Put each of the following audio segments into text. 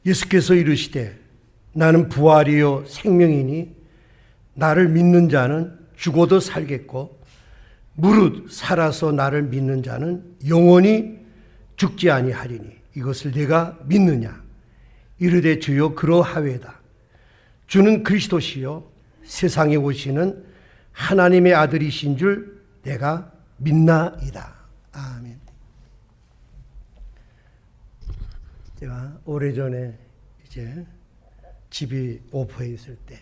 예수께서 이르시되 나는 부활이요 생명이니 나를 믿는 자는 죽어도 살겠고 무릇 살아서 나를 믿는 자는 영원히 죽지 아니하리니 이것을 내가 믿느냐. 이르되 주여 그러하외다. 주는 그리스도시요 세상에 오시는 하나님의 아들이신 줄 내가 믿나이다. 아멘. 제가 오래전에 이제 집이 오포에 있을 때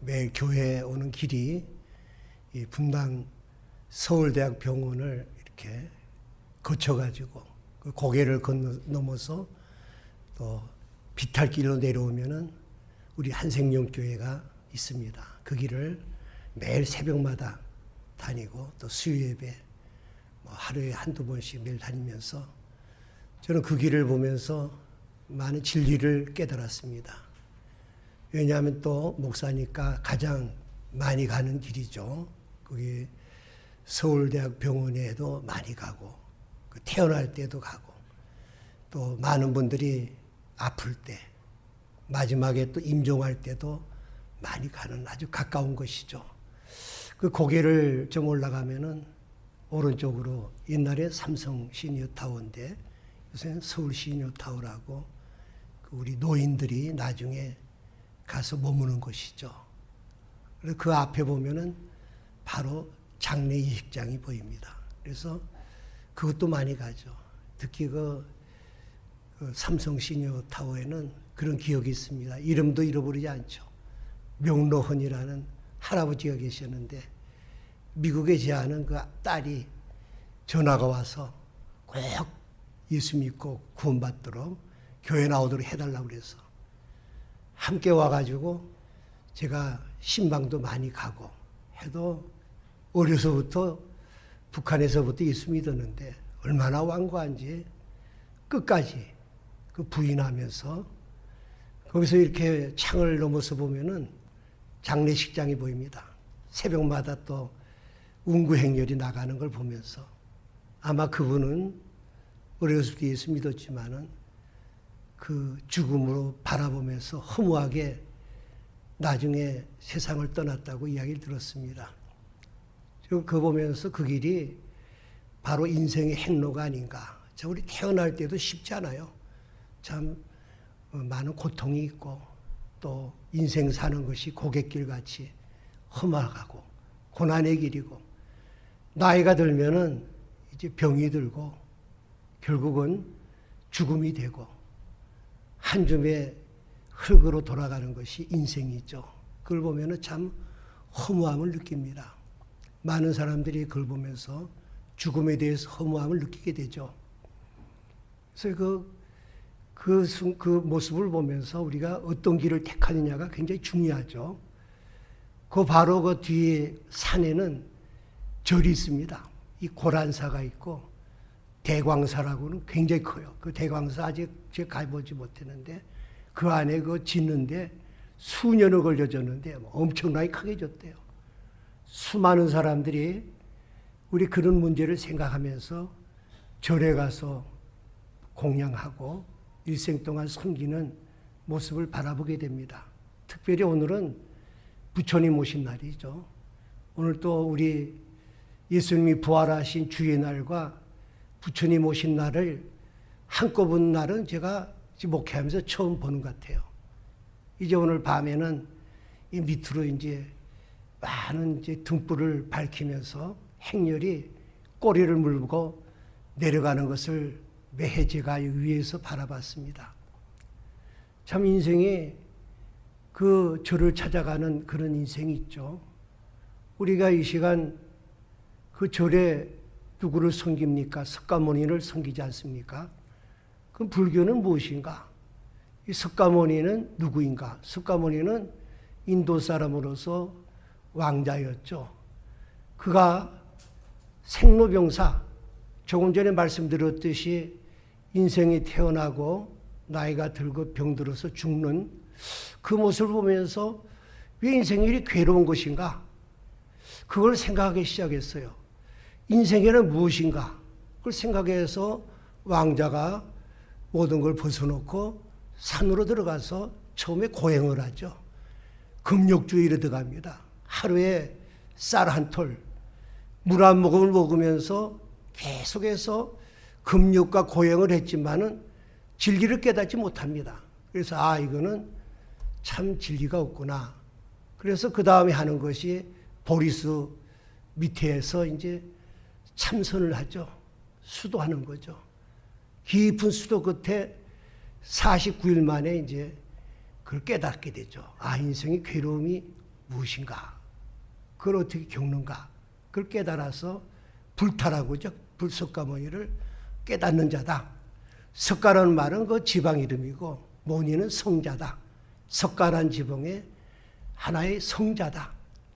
매일 교회에 오는 길이 이 분당 서울대학 병원을 이렇게 거쳐가지고 그 고개를 넘어서 또 비탈길로 내려오면은 우리 한생명교회가 있습니다. 그 길을 매일 새벽마다 다니고 또 수요예배 뭐 하루에 한두 번씩 매일 다니면서 저는 그 길을 보면서 많은 진리를 깨달았습니다. 왜냐하면 또 목사니까 가장 많이 가는 길이죠. 거기 서울대학 병원에도 많이 가고 태어날 때도 가고 또 많은 분들이 아플 때 마지막에 또 임종할 때도 많이 가는 아주 가까운 것이죠. 그 고개를 좀 올라가면은 오른쪽으로 옛날에 삼성 시니어타워인데 요새는 서울 시니어타워라고 우리 노인들이 나중에 가서 머무는 곳이죠. 그래서 그 앞에 보면은 바로 장례 이식장이 보입니다. 그래서 그것도 많이 가죠. 특히 그 삼성 시니어타워에는 그런 기억이 있습니다. 이름도 잃어버리지 않죠. 명로헌이라는 할아버지가 계셨는데 미국에 제하는 그 딸이 전화가 와서 꼭 예수 믿고 구원받도록 교회 나오도록 해달라고 그래서 함께 와가지고 제가 신방도 많이 가고 해도 어려서부터 북한에서부터 예수 믿었는데 얼마나 완고한지 끝까지 그 부인하면서 거기서 이렇게 창을 넘어서 보면은 장례식장이 보입니다. 새벽마다 또 운구행렬이 나가는 걸 보면서 아마 그분은 어렸을 때 예수 믿었지만은 그 죽음으로 바라보면서 허무하게 나중에 세상을 떠났다고 이야기를 들었습니다. 그거 보면서 그 길이 바로 인생의 행로가 아닌가. 참 우리 태어날 때도 쉽지 않아요. 참 많은 고통이 있고 또 인생 사는 것이 고갯길 같이 험악하고 고난의 길이고 나이가 들면은 이제 병이 들고 결국은 죽음이 되고 한 줌의 흙으로 돌아가는 것이 인생이죠. 그걸 보면은 참 허무함을 느낍니다. 많은 사람들이 그걸 보면서 죽음에 대해서 허무함을 느끼게 되죠. 그래서 그 모습을 보면서 우리가 어떤 길을 택하느냐가 굉장히 중요하죠. 그 바로 그 뒤에 산에는 절이 있습니다. 이 고란사가 있고 대광사라고는 굉장히 커요. 그 대광사 아직 제가 가보지 못했는데 그 안에 그 짓는데 수년을 걸려졌는데 엄청나게 크게 졌대요. 수많은 사람들이 우리 그런 문제를 생각하면서 절에 가서 공양하고 일생 동안 섬기는 모습을 바라보게 됩니다. 특별히 오늘은 부처님 오신 날이죠. 오늘 또 우리 예수님이 부활하신 주의 날과 부처님 오신 날을 한꺼번에 날은 제가 목회하면서 처음 보는 것 같아요. 이제 오늘 밤에는 이 밑으로 이제 많은 이제 등불을 밝히면서 행렬이 꼬리를 물고 내려가는 것을 매해 제가 위에서 바라봤습니다. 참 인생이 그 저를 찾아가는 그런 인생이 있죠. 우리가 이 시간 그 절에 누구를 섬깁니까? 석가모니를 섬기지 않습니까? 그럼 불교는 무엇인가? 이 석가모니는 누구인가? 석가모니는 인도 사람으로서 왕자였죠. 그가 생로병사, 조금 전에 말씀드렸듯이 인생이 태어나고 나이가 들고 병들어서 죽는 그 모습을 보면서 왜 인생이 이리 괴로운 것인가? 그걸 생각하기 시작했어요. 인생에는 무엇인가? 그걸 생각해서 왕자가 모든 걸 벗어놓고 산으로 들어가서 처음에 고행을 하죠. 금욕주의로 들어갑니다. 하루에 쌀 한 톨, 물 한 모금을 먹으면서 계속해서 금욕과 고행을 했지만은 진리를 깨닫지 못합니다. 그래서 이거는 참 진리가 없구나. 그래서 그 다음에 하는 것이 보리수 밑에서 이제 참선을 하죠. 수도하는 거죠. 깊은 수도 끝에 49일 만에 이제 그걸 깨닫게 되죠. 인생의 괴로움이 무엇인가? 그걸 어떻게 겪는가? 그걸 깨달아서 불타라고 하죠. 불석가모니를 깨닫는 자다. 석가라는 말은 그 지방 이름이고 모니는 성자다. 석가란 지방의 하나의 성자다.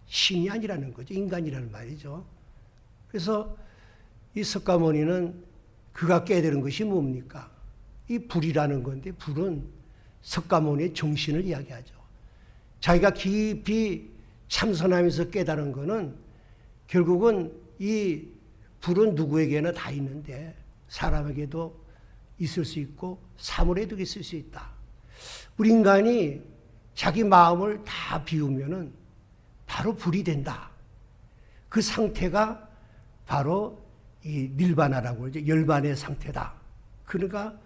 신이 아니라는 거죠. 인간이라는 말이죠. 그래서 이 석가모니는 그가 깨달은 것이 뭡니까? 이 불이라는 건데 불은 석가모니의 정신을 이야기하죠. 자기가 깊이 참선하면서 깨달은 거는 결국은 이 불은 누구에게나 다 있는데 사람에게도 있을 수 있고 사물에도 있을 수 있다. 우리 인간이 자기 마음을 다 비우면은 바로 불이 된다. 그 상태가 바로 이 닐바나라고 하죠. 열반의 상태다. 그러니까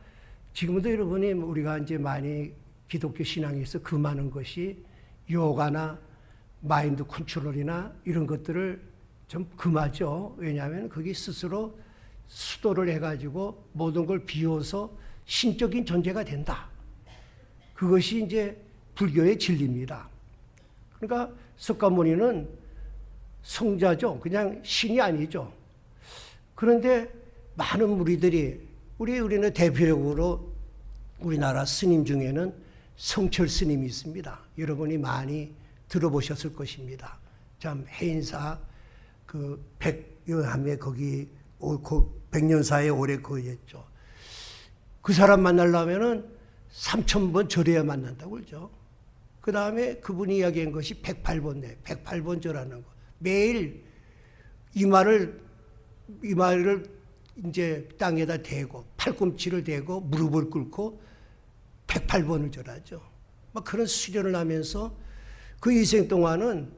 지금도 여러분이 우리가 이제 많이 기독교 신앙에서 금하는 것이 요가나 마인드 컨트롤이나 이런 것들을 좀 금하죠. 왜냐하면 거기 스스로 수도를 해가지고 모든 걸 비워서 신적인 존재가 된다. 그것이 이제 불교의 진리입니다. 그러니까 석가모니는 성자죠. 그냥 신이 아니죠. 그런데 많은 무리들이 우리는 대표적으로 우리나라 스님 중에는 성철 스님이 있습니다. 여러분이 많이 들어보셨을 것입니다. 참 해인사 그 백여함에 거기 백년사에 오래 거했죠. 그 사람 만나려면은 3,000번 절해야 만난다고 그러죠. 그 다음에 그분이 이야기한 것이 108번 108번 절하는 거. 매일 이마를 이제 땅에다 대고 팔꿈치를 대고 무릎을 꿇고 108번을 절하죠. 막 그런 수련을 하면서 그 인생 동안은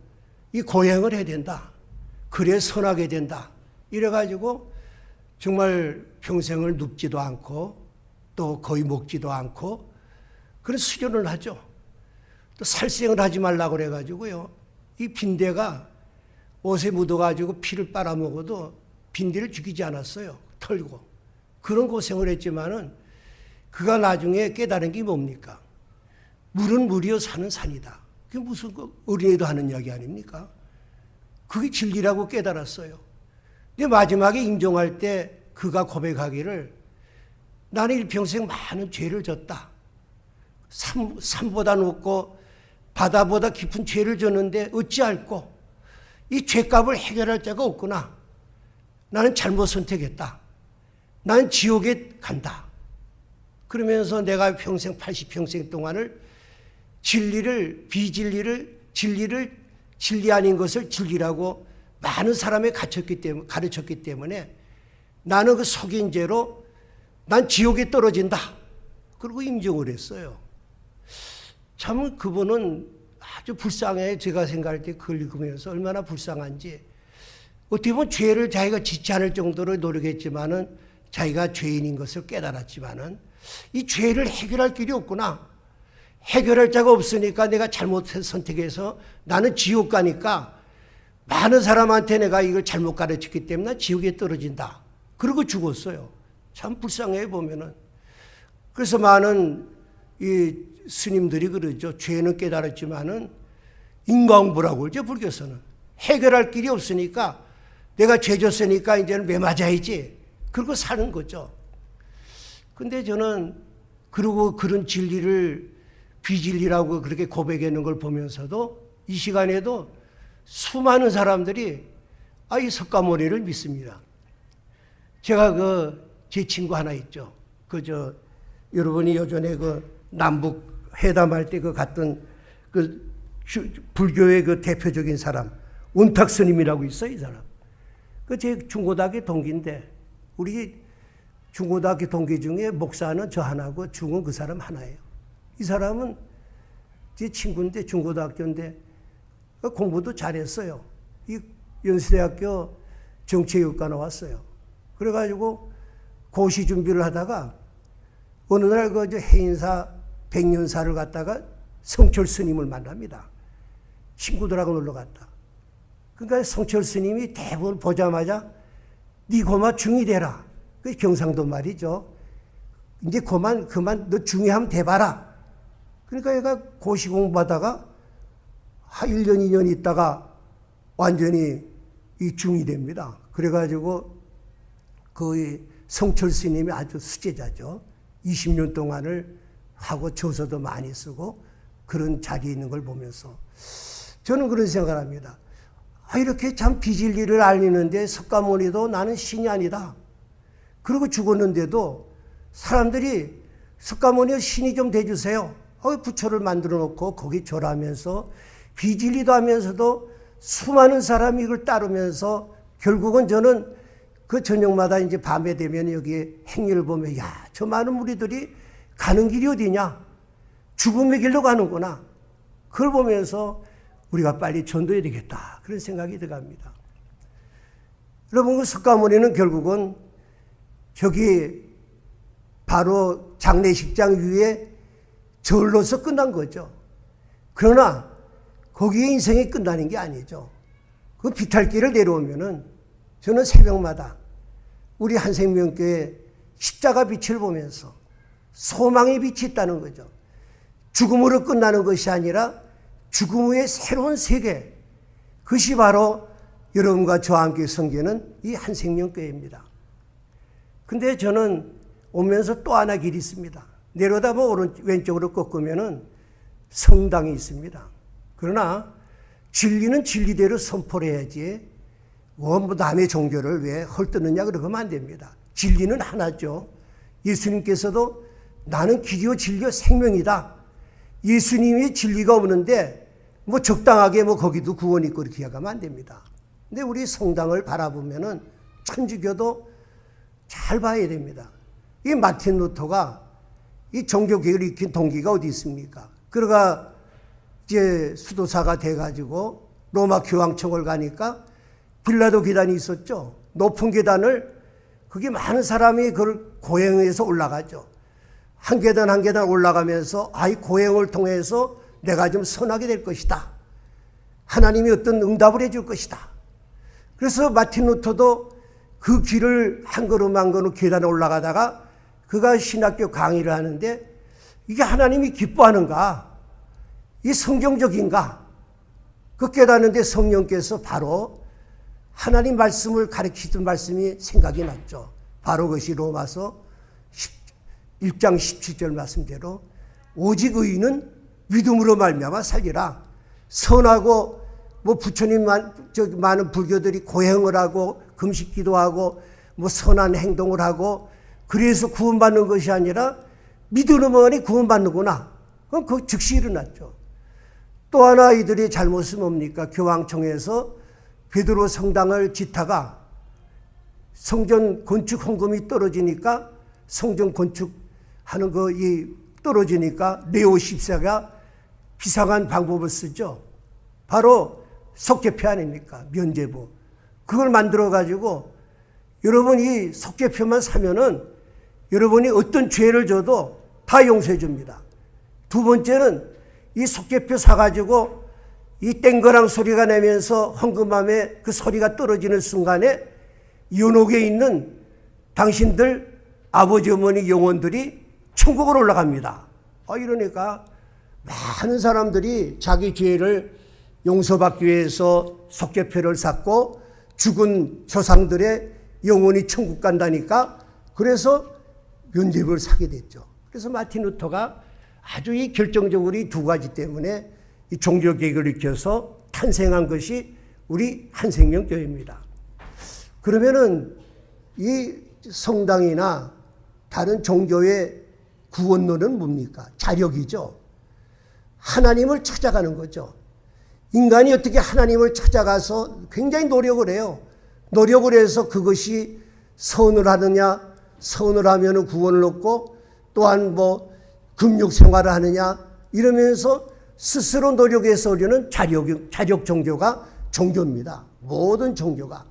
이 고행을 해야 된다. 그래 선하게 된다. 이래가지고 정말 평생을 눕지도 않고 또 거의 먹지도 않고 그런 수련을 하죠. 또 살생을 하지 말라고 그래가지고요. 이 빈대가 옷에 묻어가지고 피를 빨아먹어도 빈대를 죽이지 않았어요. 털고. 그런 고생을 했지만은 그가 나중에 깨달은 게 뭡니까? 물은 물이요 산은 산이다. 그게 무슨 어린애도 하는 이야기 아닙니까? 그게 진리라고 깨달았어요. 근데 마지막에 임종할 때 그가 고백하기를 나는 일평생 많은 죄를 졌다. 산보다 높고 바다보다 깊은 죄를 졌는데 어찌할꼬 이 죄값을 해결할 자가 없구나. 나는 잘못 선택했다. 나는 지옥에 간다. 그러면서 내가 평생 80평생 동안을 진리를 비진리를 진리를 진리 아닌 것을 진리라고 많은 사람에 가르쳤기 때문에 나는 그 속인 죄로 난 지옥에 떨어진다. 그리고 임종을 했어요. 참 그분은 아주 불쌍해. 제가 생각할 때 그걸 읽으면서 얼마나 불쌍한지. 어떻게 보면 죄를 자기가 짓지 않을 정도로 노력했지만은 자기가 죄인인 것을 깨달았지만은 이 죄를 해결할 길이 없구나. 해결할 자가 없으니까 내가 잘못 선택해서 나는 지옥 가니까 많은 사람한테 내가 이걸 잘못 가르쳤기 때문에 지옥에 떨어진다. 그러고 죽었어요. 참 불쌍해 보면은. 그래서 많은 이 스님들이 그러죠. 죄는 깨달았지만은 인과응보라고 그러죠. 불교에서는. 해결할 길이 없으니까 내가 죄 졌으니까 이제는 매맞아야지. 그러고 사는 거죠. 근데 저는 그리고 그런 진리를 비진리라고 그렇게 고백하는 걸 보면서도 이 시간에도 수많은 사람들이 이 석가모니를 믿습니다. 제가 제 친구 하나 있죠. 여러분이 예전에 남북 회담할 때 갔던 불교의 대표적인 사람, 운탁 스님이라고 있어요, 이 사람. 제 중고등학교 동기인데, 우리 중고등학교 동기 중에 목사는 저 하나고 중은 그 사람 하나예요. 이 사람은 제 친구인데 중고등학교인데 공부도 잘했어요. 이 연세대학교 정치교육과 나왔어요. 그래가지고 고시 준비를 하다가 어느 날 그 해인사 백년사를 갔다가 성철 스님을 만납니다. 친구들하고 놀러 갔다. 그러니까 성철 스님이 대부분 보자마자 네 고마 중이 되라. 그 경상도 말이죠. 이제 그만 너 중이하면 돼봐라. 그러니까 얘가 고시 공부하다가 한 1년 2년 있다가 완전히 이 중이 됩니다. 그래가지고 그 성철 스님이 아주 수제자죠. 20년 동안을 하고 저서도 많이 쓰고 그런 자리에 있는 걸 보면서 저는 그런 생각을 합니다. 이렇게 참 비진리를 알리는데 석가모니도 나는 신이 아니다. 그러고 죽었는데도 사람들이 석가모니 신이 좀 돼주세요. 부처를 만들어 놓고 거기 절하면서 비진리도 하면서도 수많은 사람이 이걸 따르면서 결국은 저는 그 저녁마다 이제 밤에 되면 여기 행렬을 보면 야, 저 많은 무리들이 가는 길이 어디냐? 죽음의 길로 가는구나. 그걸 보면서 우리가 빨리 전도해야 되겠다. 그런 생각이 들어갑니다. 여러분, 그 석가모니는 결국은 저기 바로 장례식장 위에 절로서 끝난 거죠. 그러나 거기에 인생이 끝나는 게 아니죠. 그 비탈길을 내려오면은 저는 새벽마다 우리 한생명교회 십자가 빛을 보면서 소망의 빛이 있다는 거죠. 죽음으로 끝나는 것이 아니라 죽음 후의 새로운 세계, 그것이 바로 여러분과 저와 함께 섬기는 이 한생명교회입니다. 근데 저는 오면서 또 하나 길이 있습니다. 내려다보면 왼쪽으로 꺾으면은 성당이 있습니다. 그러나 진리는 진리대로 선포를 해야지 뭐 남의 종교를 왜 헐뜯느냐 그러면 안 됩니다. 진리는 하나죠. 예수님께서도 나는 길이요 진리요 생명이다. 예수님이 진리가 없는데 뭐 적당하게 뭐 거기도 구원 있고 이렇게 하면 안 됩니다. 근데 우리 성당을 바라보면은 천주교도 잘 봐야 됩니다. 이 마틴 루터가 이 종교개혁을 일으킨 동기가 어디 있습니까? 그러가 이제 수도사가 돼가지고 로마 교황청을 가니까 빌라도 계단이 있었죠. 높은 계단을 그게 많은 사람이 그걸 고행해서 올라가죠. 한 계단 한 계단 올라가면서 이 고행을 통해서 내가 좀 선하게 될 것이다. 하나님이 어떤 응답을 해줄 것이다. 그래서 마틴 루터도 그 길을 한 걸음 한 걸음 계단에 올라가다가 그가 신학교 강의를 하는데 이게 하나님이 기뻐하는가? 이 성경적인가? 그 깨닫는데 성령께서 바로 하나님 말씀을 가르치던 말씀이 생각이 났죠. 바로 그것이 로마서 1장 17절 말씀대로 오직 의인은 믿음으로 말미암아 살리라. 선하고 뭐 부처님 많은 불교들이 고행을 하고 금식 기도하고 뭐 선한 행동을 하고 그래서 구원받는 것이 아니라 믿음으로만이 구원받는구나. 그럼 그 즉시 일어났죠. 또 하나 이들의 잘못은 뭡니까? 교황청에서 베드로 성당을 짓다가 성전 건축 헌금이 떨어지니까 성전 건축하는 이 떨어지니까 레오 14가 비상한 방법을 쓰죠. 바로 속죄표 아닙니까? 면죄부. 그걸 만들어가지고 여러분이 속죄표만 사면은 여러분이 어떤 죄를 져도 다 용서해 줍니다. 두 번째는 이 속죄표 사가지고 이 땡거랑 소리가 나면서 헌금함에 그 소리가 떨어지는 순간에 연옥에 있는 당신들 아버지 어머니 영혼들이 천국으로 올라갑니다. 이러니까 많은 사람들이 자기 죄를 용서받기 위해서 속죄표를 샀고 죽은 조상들의 영혼이 천국 간다니까 그래서 면죄부를 사게 됐죠. 그래서 마틴 루터가 아주 이 결정적으로 이 두 가지 때문에 이 종교개혁을 일으켜서 탄생한 것이 우리 한생명교회입니다. 그러면은 이 성당이나 다른 종교의 구원론은 뭡니까? 자력이죠. 하나님을 찾아가는 거죠. 인간이 어떻게 하나님을 찾아가서 굉장히 노력을 해요. 노력을 해서 그것이 선을 하느냐, 선을 하면 구원을 얻고 또한 뭐 금욕 생활을 하느냐 이러면서 스스로 노력해서 오려는 자력 종교가 종교입니다. 모든 종교가.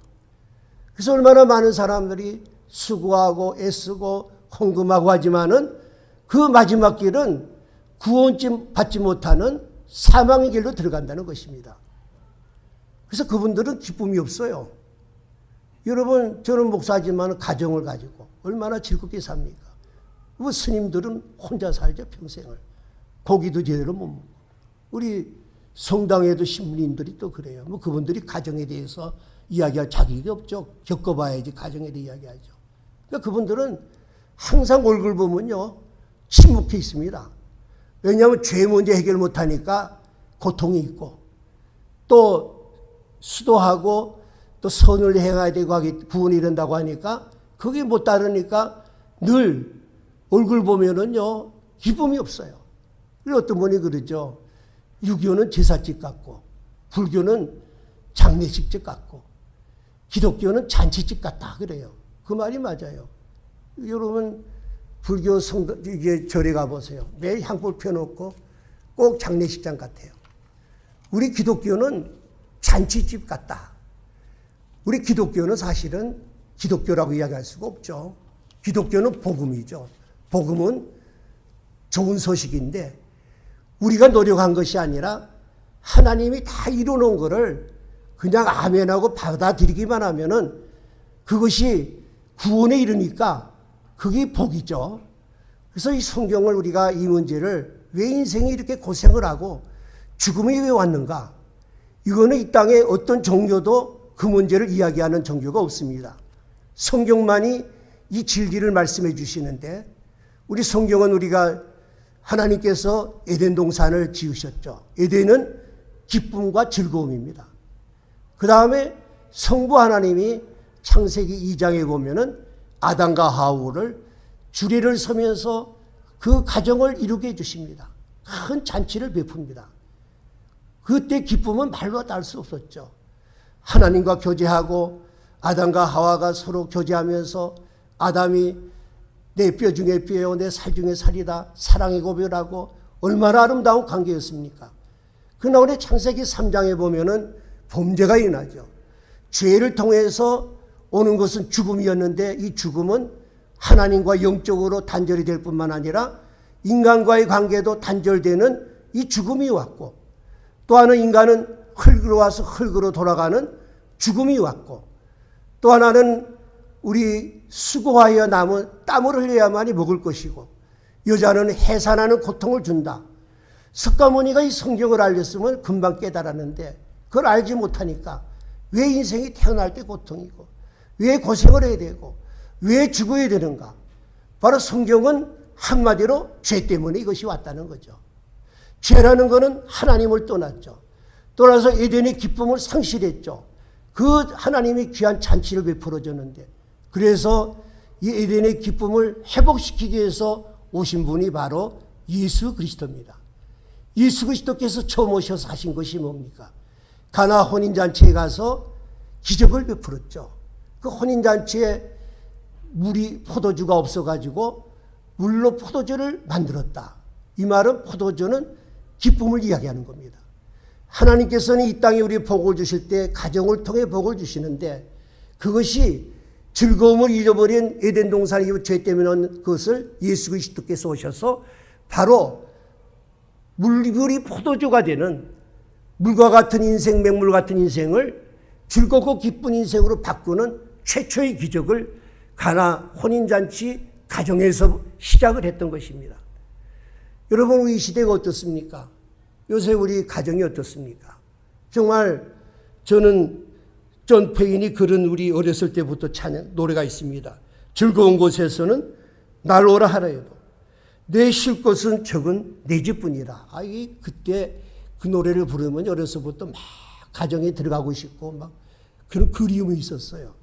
그래서 얼마나 많은 사람들이 수고하고 애쓰고 헌금하고 하지만은 그 마지막 길은 구원쯤 받지 못하는 사망의 길로 들어간다는 것입니다. 그래서 그분들은 기쁨이 없어요. 여러분, 저는 목사지만 가정을 가지고 얼마나 즐겁게 삽니까? 뭐 스님들은 혼자 살죠, 평생을. 고기도 제대로 못 먹고. 우리 성당에도 신부님들이 또 그래요. 뭐 그분들이 가정에 대해서 이야기할 자격이 없죠. 겪어봐야지 가정에 대해 이야기하죠. 그러니까 그분들은 항상 얼굴 보면요, 침묵해 있습니다. 왜냐하면 죄 문제 해결 못하니까 고통이 있고, 또 수도하고 또 선을 행해야 되고 구원이 이른다고 하니까 그게 못 따르니까 늘 얼굴 보면은요, 기쁨이 없어요. 그리고 어떤 분이 그러죠. 유교는 제사집 같고, 불교는 장례식집 같고, 기독교는 잔치집 같다 그래요. 그 말이 맞아요. 여러분 불교 성당 이게 절에 가보세요. 매일 향불 펴놓고 꼭 장례식장 같아요. 우리 기독교는 잔치집 같다. 우리 기독교는 사실은 기독교라고 이야기할 수가 없죠. 기독교는 복음이죠. 복음은 좋은 소식인데 우리가 노력한 것이 아니라 하나님이 다 이루어놓은 것을 그냥 아멘하고 받아들이기만 하면은 그것이 구원에 이르니까 그게 복이죠. 그래서 이 성경을 우리가 이 문제를 왜 인생이 이렇게 고생을 하고 죽음이 왜 왔는가? 이거는 이 땅에 어떤 종교도 그 문제를 이야기하는 종교가 없습니다. 성경만이 이 진리를 말씀해 주시는데 우리 성경은 우리가 하나님께서 에덴 동산을 지으셨죠. 에덴은 기쁨과 즐거움입니다. 그 다음에 성부 하나님이 창세기 2장에 보면은 아담과 하울을 주례를 서면서 그 가정을 이루게 해주십니다. 큰 잔치를 베풉니다. 그때 기쁨은 말로 달 수 없었죠. 하나님과 교제하고 아담과 하와가 서로 교제하면서 아담이 내 뼈 중에 뼈요 내 살 중에 살이다 사랑의 고백하고 얼마나 아름다운 관계였습니까? 그러나 창세기 3장에 보면은 범죄가 일어나죠. 죄를 통해서 오는 것은 죽음이었는데 이 죽음은 하나님과 영적으로 단절이 될 뿐만 아니라 인간과의 관계도 단절되는 이 죽음이 왔고 또 하나는 인간은 흙으로 와서 흙으로 돌아가는 죽음이 왔고 또 하나는 우리 수고하여 남은 땀을 흘려야만이 먹을 것이고 여자는 해산하는 고통을 준다. 석가모니가 이 성경을 알렸으면 금방 깨달았는데 그걸 알지 못하니까 왜 인생이 태어날 때 고통이고 왜 고생을 해야 되고 왜 죽어야 되는가? 바로 성경은 한마디로 죄 때문에 이것이 왔다는 거죠. 죄라는 것은 하나님을 떠났죠. 떠나서 에덴의 기쁨을 상실했죠. 그 하나님이 귀한 잔치를 베풀어 줬는데 그래서 이 에덴의 기쁨을 회복시키기 위해서 오신 분이 바로 예수 그리스도입니다. 예수 그리스도께서 처음 오셔서 하신 것이 뭡니까? 가나 혼인잔치에 가서 기적을 베풀었죠. 그 혼인잔치에 물이 포도주가 없어가지고 물로 포도주를 만들었다. 이 말은 포도주는 기쁨을 이야기하는 겁니다. 하나님께서는 이 땅에 우리 복을 주실 때 가정을 통해 복을 주시는데 그것이 즐거움을 잃어버린 에덴 동산의 죄 때문에 온 그것을 예수 그리스도께서 오셔서 바로 물이 포도주가 되는 물과 같은 인생, 맹물 같은 인생을 즐겁고 기쁜 인생으로 바꾸는 최초의 기적을 가나 혼인잔치 가정에서 시작을 했던 것입니다. 여러분 우리 시대가 어떻습니까? 요새 우리 가정이 어떻습니까? 정말 저는 존 페인이 그런 우리 어렸을 때부터 찬양 노래가 있습니다. 즐거운 곳에서는 날 오라 하라여도 내 쉴 곳은 적은 내 집뿐이라. 이 그때 그 노래를 부르면 어려서부터 막 가정에 들어가고 싶고 막 그런 그리움이 있었어요.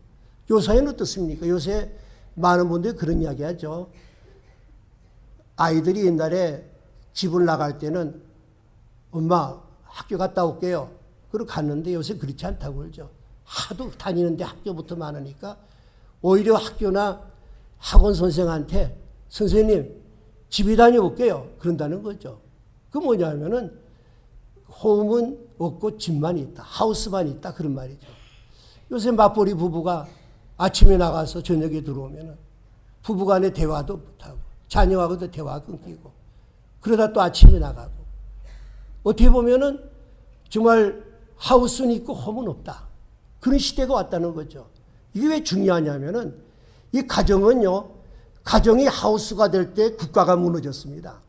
요새는 어떻습니까? 요새 많은 분들이 그런 이야기 하죠. 아이들이 옛날에 집을 나갈 때는 엄마 학교 갔다 올게요. 그러고 갔는데 요새 그렇지 않다고 그러죠. 하도 다니는데 학교부터 많으니까 오히려 학교나 학원 선생한테 선생님 집에 다녀올게요. 그런다는 거죠. 그 뭐냐면은 홈은 없고 집만 있다. 하우스만 있다. 그런 말이죠. 요새 맞벌이 부부가 아침에 나가서 저녁에 들어오면은 부부간의 대화도 못하고 자녀하고도 대화 끊기고 그러다 또 아침에 나가고 어떻게 보면은 정말 하우스는 있고 홈은 없다. 그런 시대가 왔다는 거죠. 이게 왜 중요하냐면은 이 가정은요. 가정이 하우스가 될 때 국가가 무너졌습니다.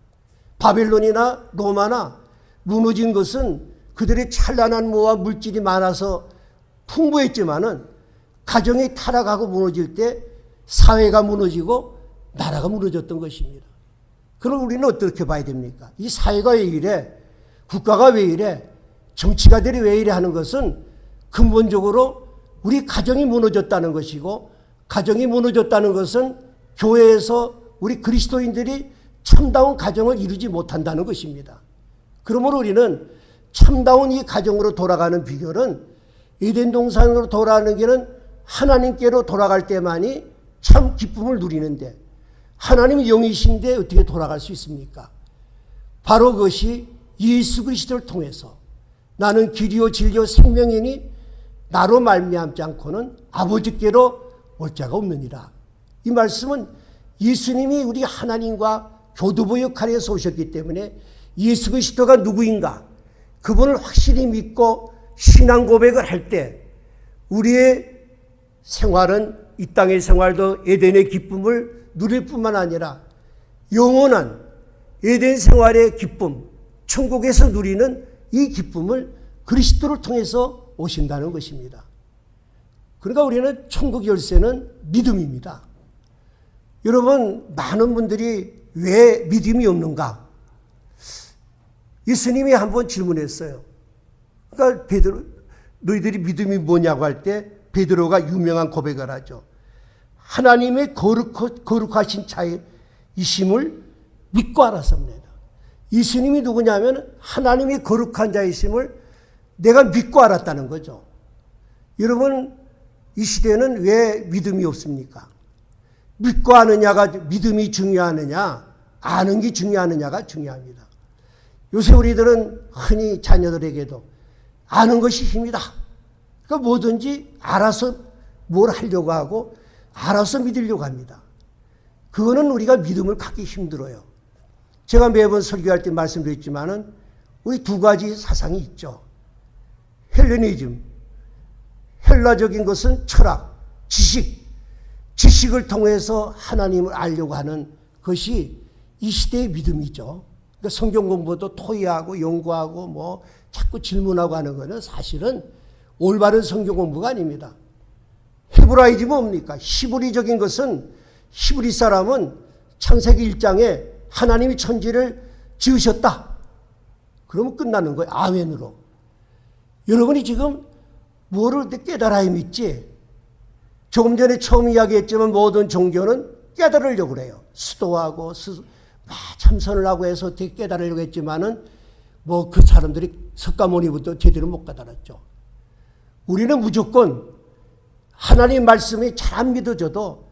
바벨론이나 로마나 무너진 것은 그들의 찬란한 모와 물질이 많아서 풍부했지만은 가정이 타락하고 무너질 때 사회가 무너지고 나라가 무너졌던 것입니다. 그럼 우리는 어떻게 봐야 됩니까? 이 사회가 왜 이래? 국가가 왜 이래? 정치가들이 왜 이래 하는 것은 근본적으로 우리 가정이 무너졌다는 것이고 가정이 무너졌다는 것은 교회에서 우리 그리스도인들이 참다운 가정을 이루지 못한다는 것입니다. 그러므로 우리는 참다운 이 가정으로 돌아가는 비결은 에덴 동산으로 돌아가는 길은 하나님께로 돌아갈 때만이 참 기쁨을 누리는데 하나님이 영이신데 어떻게 돌아갈 수 있습니까? 바로 그것이 예수 그리스도를 통해서 나는 길이요 진리요 생명이니 나로 말미암지 않고는 아버지께로 올 자가 없느니라. 이 말씀은 예수님이 우리 하나님과 교두보 역할에서 오셨기 때문에 예수 그리스도가 누구인가 그분을 확실히 믿고 신앙 고백을 할 때 우리의 생활은 이 땅의 생활도 에덴의 기쁨을 누릴 뿐만 아니라 영원한 에덴 생활의 기쁨, 천국에서 누리는 이 기쁨을 그리스도를 통해서 오신다는 것입니다. 그러니까 우리는 천국 열쇠는 믿음입니다. 여러분, 많은 분들이 왜 믿음이 없는가? 예수님이 한번 질문했어요. 그러니까 베드로, 너희들이 믿음이 뭐냐고 할 때 베드로가 유명한 고백을 하죠. 하나님의 거룩하신 자이심을 믿고 알았습니다. 예수님이 누구냐면 하나님이 거룩한 자이심을 내가 믿고 알았다는 거죠. 여러분, 이 시대는 왜 믿음이 없습니까? 믿고 아느냐가 믿음이 중요하느냐, 아는 게 중요하느냐가 중요합니다. 요새 우리들은 흔히 자녀들에게도 아는 것이 힘이다. 그러니까 뭐든지 알아서 뭘 하려고 하고 알아서 믿으려고 합니다. 그거는 우리가 믿음을 갖기 힘들어요. 제가 매번 설교할 때 말씀드렸지만은 우리 두 가지 사상이 있죠. 헬레니즘, 헬라적인 것은 철학, 지식을 통해서 하나님을 알려고 하는 것이 이 시대의 믿음이죠. 그러니까 성경 공부도 토의하고 연구하고 뭐 자꾸 질문하고 하는 것은 사실은 올바른 성경 공부가 아닙니다. 헤브라이즘은 뭡니까? 히브리적인 것은 히브리 사람은 창세기 1장에 하나님이 천지를 지으셨다. 그러면 끝나는 거예요. 아멘으로. 여러분이 지금 뭐를 깨달아야 믿지? 조금 전에 처음 이야기했지만 모든 종교는 깨달으려고 그래요. 수도하고 참선을 하고 해서 어떻게 깨달으려고 했지만은 뭐 그 사람들이 석가모니부터 제대로 못 깨달았죠. 우리는 무조건 하나님 말씀이 잘 안 믿어져도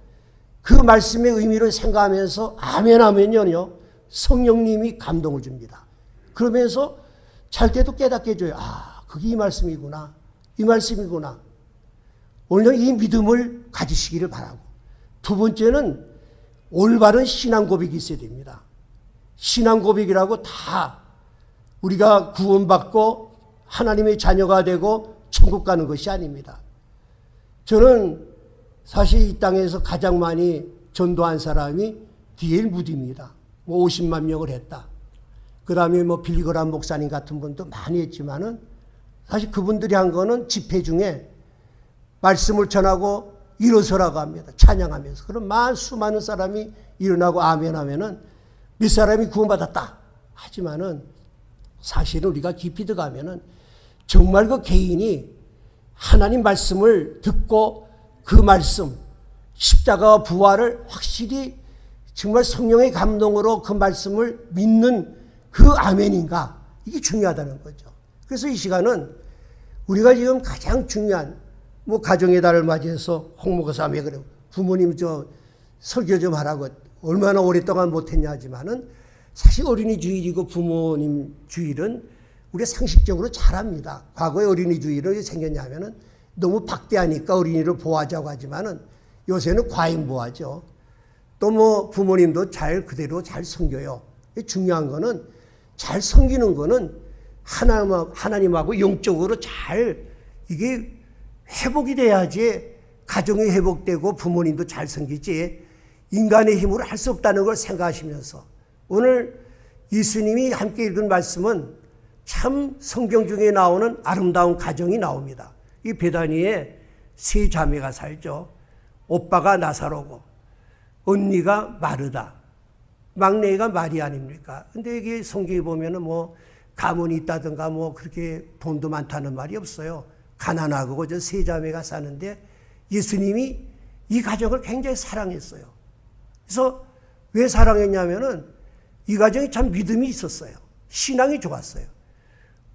그 말씀의 의미를 생각하면서 아멘 하면요 성령님이 감동을 줍니다. 그러면서 잘 때도 깨닫게 해줘요. 아, 그게 이 말씀이구나. 이 말씀이구나. 오늘 이 믿음을 가지시기를 바라고. 두 번째는 올바른 신앙 고백이 있어야 됩니다. 신앙 고백이라고 다 우리가 구원받고 하나님의 자녀가 되고 천국 가는 것이 아닙니다. 저는 사실 이 땅에서 가장 많이 전도한 사람이 D.L. 무디입니다. 뭐 50만 명을 했다. 그 다음에 뭐 빌리그람 목사님 같은 분도 많이 했지만은 사실 그분들이 한 거는 집회 중에 말씀을 전하고 일어서라고 합니다. 찬양하면서. 그럼 수많은 사람이 일어나고 아멘 하면은 몇 사람이 구원받았다. 하지만은 사실은 우리가 깊이 들어가면은 정말 그 개인이 하나님 말씀을 듣고 그 말씀, 십자가와 부활을 확실히 정말 성령의 감동으로 그 말씀을 믿는 그 아멘인가? 이게 중요하다는 거죠. 그래서 이 시간은 우리가 지금 가장 중요한 뭐 가정의 달을 맞이해서 홍목사님이 그래 부모님 설교 좀 하라고 얼마나 오랫동안 못했냐 하지만은 사실 어린이 주일이고 부모님 주일은 우리가 상식적으로 잘합니다. 과거에 어린이 주일은 왜 생겼냐면은 너무 박대하니까 어린이를 보호하자고 하지만은 요새는 과잉 보호하죠. 또 뭐 부모님도 잘 그대로 잘 섬겨요. 중요한 거는 잘 섬기는 거는 하나님하고 영적으로 잘 이게 회복이 돼야지 가정이 회복되고 부모님도 잘 섬기지 인간의 힘으로 할 수 없다는 걸 생각하시면서 오늘 예수님이 함께 읽은 말씀은 참 성경 중에 나오는 아름다운 가정이 나옵니다. 이 베다니에 세 자매가 살죠. 오빠가 나사로고 언니가 마르다, 막내가 마리 아닙니까? 근데 이게 성경에 보면은 뭐 가문이 있다든가 뭐 그렇게 돈도 많다는 말이 없어요. 가난하고 저 세 자매가 사는데 예수님이 이 가정을 굉장히 사랑했어요. 그래서 왜 사랑했냐면은 이 가정이 참 믿음이 있었어요. 신앙이 좋았어요.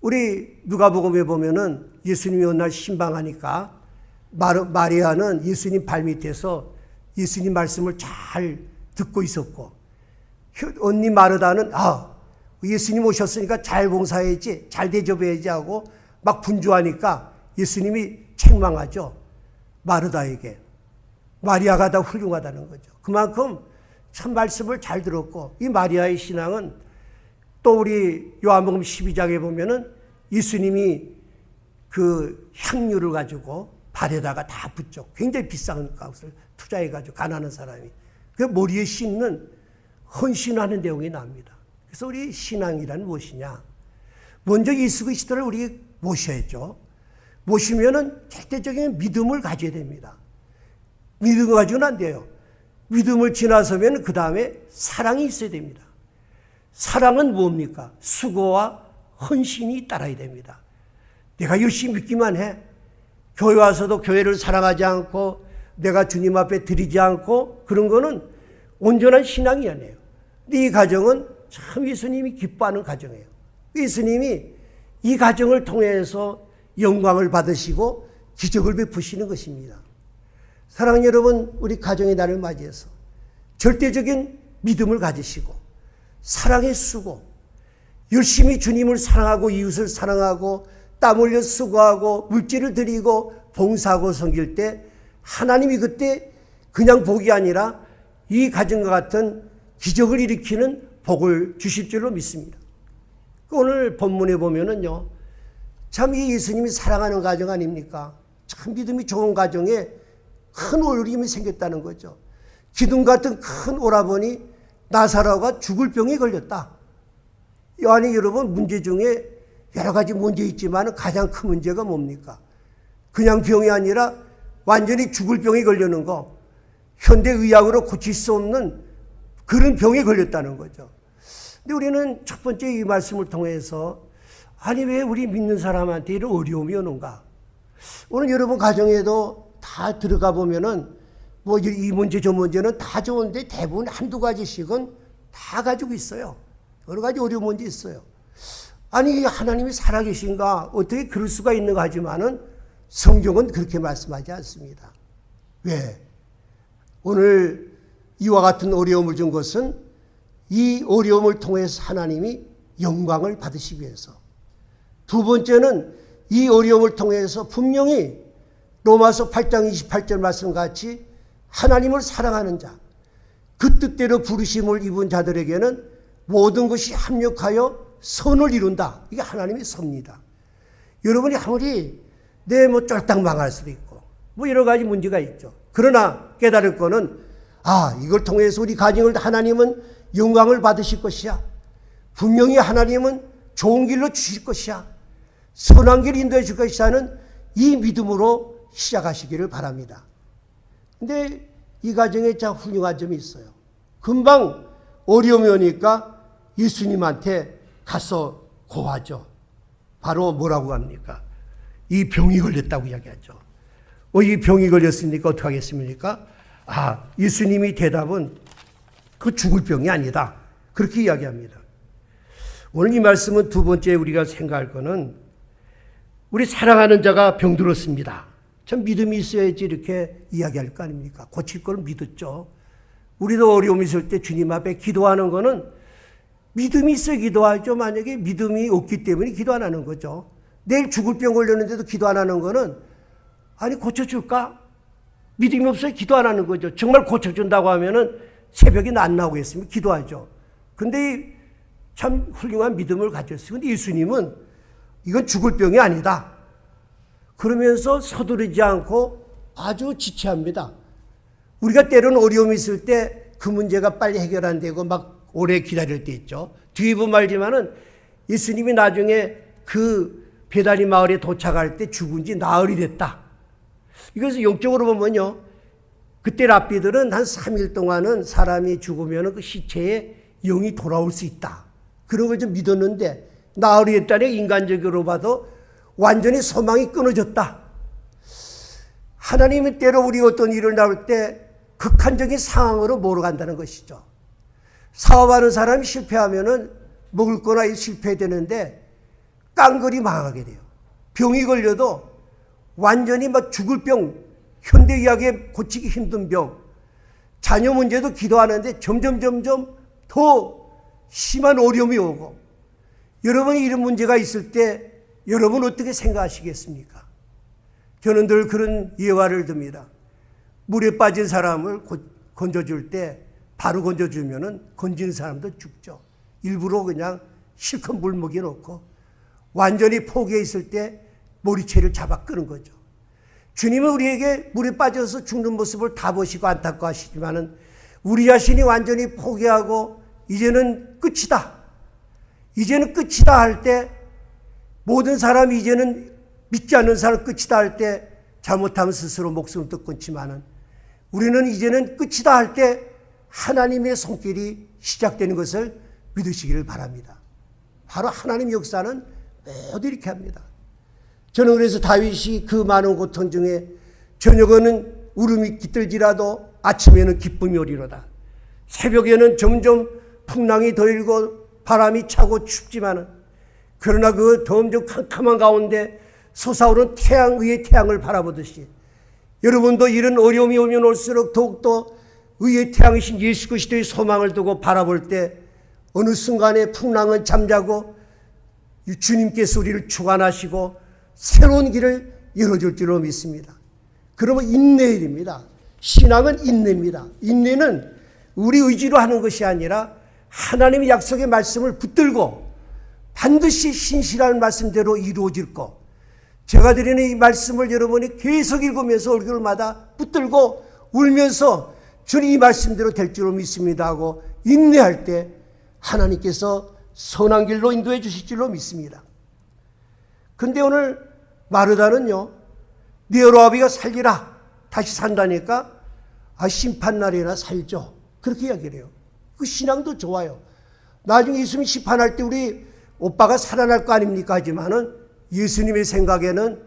우리 누가복음에 보면은 예수님이 어느 날 신방하니까 마리아는 예수님 발밑에서 예수님 말씀을 잘 듣고 있었고 언니 마르다는 예수님 오셨으니까 잘 봉사해야지 잘 대접해야지 하고 막 분주하니까 예수님이 책망하죠. 마르다에게. 마리아가 더 훌륭하다는 거죠. 그만큼 참 말씀을 잘 들었고 이 마리아의 신앙은 또 우리 요한복음 12장에 보면은 예수님이 그 향유를 가지고 발에다가 다 붓죠. 굉장히 비싼 값을 투자해가지고 가난한 사람이. 그 머리에 씻는 헌신하는 내용이 나옵니다. 그래서 우리 신앙이란 무엇이냐? 먼저 예수 그리스도를 우리 모셔야죠. 모시면은 절대적인 믿음을 가져야 됩니다. 믿음을 가지고는 안 돼요. 믿음을 지나서면 그 다음에 사랑이 있어야 됩니다. 사랑은 뭡니까? 수고와 헌신이 따라야 됩니다. 내가 열심히 믿기만 해. 교회 와서도 교회를 사랑하지 않고 내가 주님 앞에 드리지 않고 그런 거는 온전한 신앙이 아니에요. 근데 이 가정은 참 예수님이 기뻐하는 가정이에요. 예수님이 이 가정을 통해서 영광을 받으시고 기적을 베푸시는 것입니다. 사랑하는 여러분, 우리 가정의 날을 맞이해서 절대적인 믿음을 가지시고 사랑의 수고, 열심히 주님을 사랑하고 이웃을 사랑하고 땀 흘려 수고하고 물질을 드리고 봉사하고 섬길 때 하나님이 그때 그냥 복이 아니라 이 가정과 같은 기적을 일으키는 복을 주실 줄로 믿습니다. 오늘 본문에 보면은요, 참 이 예수님이 사랑하는 가정 아닙니까? 참 믿음이 좋은 가정에 큰 어려움이 생겼다는 거죠. 기둥 같은 큰 오라버니 나사로가 죽을 병에 걸렸다. 아니 여러분, 문제 중에 여러 가지 문제 있지만 가장 큰 문제가 뭡니까? 그냥 병이 아니라 완전히 죽을 병에 걸리는 거, 현대의학으로 고칠 수 없는 그런 병에 걸렸다는 거죠. 근데 우리는 첫 번째 이 말씀을 통해서 아니 왜 우리 믿는 사람한테 이런 어려움이 오는가? 오늘 여러분 가정에도 다 들어가 보면은 뭐 이 문제 저 문제는 다 좋은데 대부분 한두 가지씩은 다 가지고 있어요. 여러 가지 어려운 문제 있어요. 아니 하나님이 살아계신가? 어떻게 그럴 수가 있는가 하지만은 성경은 그렇게 말씀하지 않습니다. 왜? 오늘 이와 같은 어려움을 준 것은 이 어려움을 통해서 하나님이 영광을 받으시기 위해서. 두 번째는 이 어려움을 통해서 분명히 로마서 8장 28절 말씀같이 하나님을 사랑하는 자, 그 뜻대로 부르심을 입은 자들에게는 모든 것이 합력하여 선을 이룬다. 이게 하나님의 섭니다. 여러분이 아무리 뭐 쫄딱 망할 수도 있고 뭐 여러 가지 문제가 있죠. 그러나 깨달을 거는 이걸 통해서 우리 가정을 하나님은 영광을 받으실 것이야. 분명히 하나님은 좋은 길로 주실 것이야. 선한 길 인도해 줄 것이라는 이 믿음으로 시작하시기를 바랍니다. 근데 이 가정에 참 훌륭한 점이 있어요. 금방 어려움이 오니까 예수님한테 가서 고하죠. 바로 뭐라고 합니까? 이 병이 걸렸다고 이야기하죠. 이 병이 걸렸으니까 어떻게 하겠습니까? 예수님이 대답은 그 죽을 병이 아니다. 그렇게 이야기합니다. 오늘 이 말씀은 두 번째 우리가 생각할 거는 우리 사랑하는 자가 병들었습니다. 참 믿음이 있어야지 이렇게 이야기할 거 아닙니까? 고칠 걸 믿었죠. 우리도 어려움이 있을 때 주님 앞에 기도하는 거는 믿음이 있어 기도하죠. 만약에 믿음이 없기 때문에 기도 안 하는 거죠. 내일 죽을 병 걸렸는데도 기도 안 하는 거는 아니 고쳐줄까? 믿음이 없어요. 기도 안 하는 거죠. 정말 고쳐준다고 하면은 새벽에 안 나오겠으면 기도하죠. 근데 참 훌륭한 믿음을 가졌어요. 근데 예수님은 이건 죽을 병이 아니다. 그러면서 서두르지 않고 아주 지체합니다. 우리가 때로는 어려움이 있을 때 그 문제가 빨리 해결 안 되고 막 오래 기다릴 때 있죠. 뒤에 보면 알지만은 예수님이 나중에 그 베다니 마을에 도착할 때 죽은 지 나흘이 됐다. 이것을 영적으로 보면요. 그때 랍비들은 한 3일 동안은 사람이 죽으면 그 시체에 영이 돌아올 수 있다. 그런 걸 좀 믿었는데 나흘이 됐다니 인간적으로 봐도 완전히 소망이 끊어졌다. 하나님은 때로 우리 어떤 일을 나올 때 극한적인 상황으로 몰아간다는 것이죠. 사업하는 사람이 실패하면은 먹을 거나 실패되는데 깡그리 망하게 돼요. 병이 걸려도 완전히 막 죽을 병, 현대의학에 고치기 힘든 병, 자녀 문제도 기도하는데 점점 더 심한 어려움이 오고, 여러분이 이런 문제가 있을 때 여러분 어떻게 생각하시겠습니까? 저는 늘 그런 예화를 듭니다. 물에 빠진 사람을 건져줄 때 바로 건져주면은 건지는 사람도 죽죠. 일부러 그냥 실컷 물 먹여놓고 완전히 포기해 있을 때 머리채를 잡아 끄는 거죠. 주님은 우리에게 물에 빠져서 죽는 모습을 다 보시고 안타까워하시지만은 우리 자신이 완전히 포기하고 이제는 끝이다. 이제는 끝이다 할 때 모든 사람이 이제는 믿지 않는 사람 끝이다 할 때 잘못하면 스스로 목숨을 또 끊지만은 우리는 이제는 끝이다 할 때 하나님의 손길이 시작되는 것을 믿으시기를 바랍니다. 바로 하나님의 역사는 모두 이렇게 합니다. 저는 그래서 다윗이 그 많은 고통 중에 저녁에는 울음이 깃들지라도 아침에는 기쁨이 오리로다. 새벽에는 점점 풍랑이 더 일고 바람이 차고 춥지만은 그러나 그 점점 캄캄한 가운데 솟아오른 태양 위의 태양을 바라보듯이 여러분도 이런 어려움이 오면 올수록 더욱더 의의 태양이신 예수 그리스도의 소망을 두고 바라볼 때 어느 순간에 풍랑은 잠자고 주님께서 우리를 주관하시고 새로운 길을 열어줄 줄로 믿습니다. 그러면 인내해야 됩니다. 신앙은 인내입니다. 인내는 우리 의지로 하는 것이 아니라 하나님의 약속의 말씀을 붙들고 반드시 신실한 말씀대로 이루어질 것. 제가 드리는 이 말씀을 여러분이 계속 읽으면서 얼굴마다 붙들고 울면서 주님 이 말씀대로 될 줄로 믿습니다 하고 인내할 때 하나님께서 선한 길로 인도해 주실 줄로 믿습니다. 근데 오늘 마르다는요, 네 여로아비가 살리라, 다시 산다니까 심판날이나 살죠. 그렇게 이야기를 해요. 그 신앙도 좋아요. 나중에 예수님 심판할 때 우리 오빠가 살아날 거 아닙니까? 하지만은 예수님의 생각에는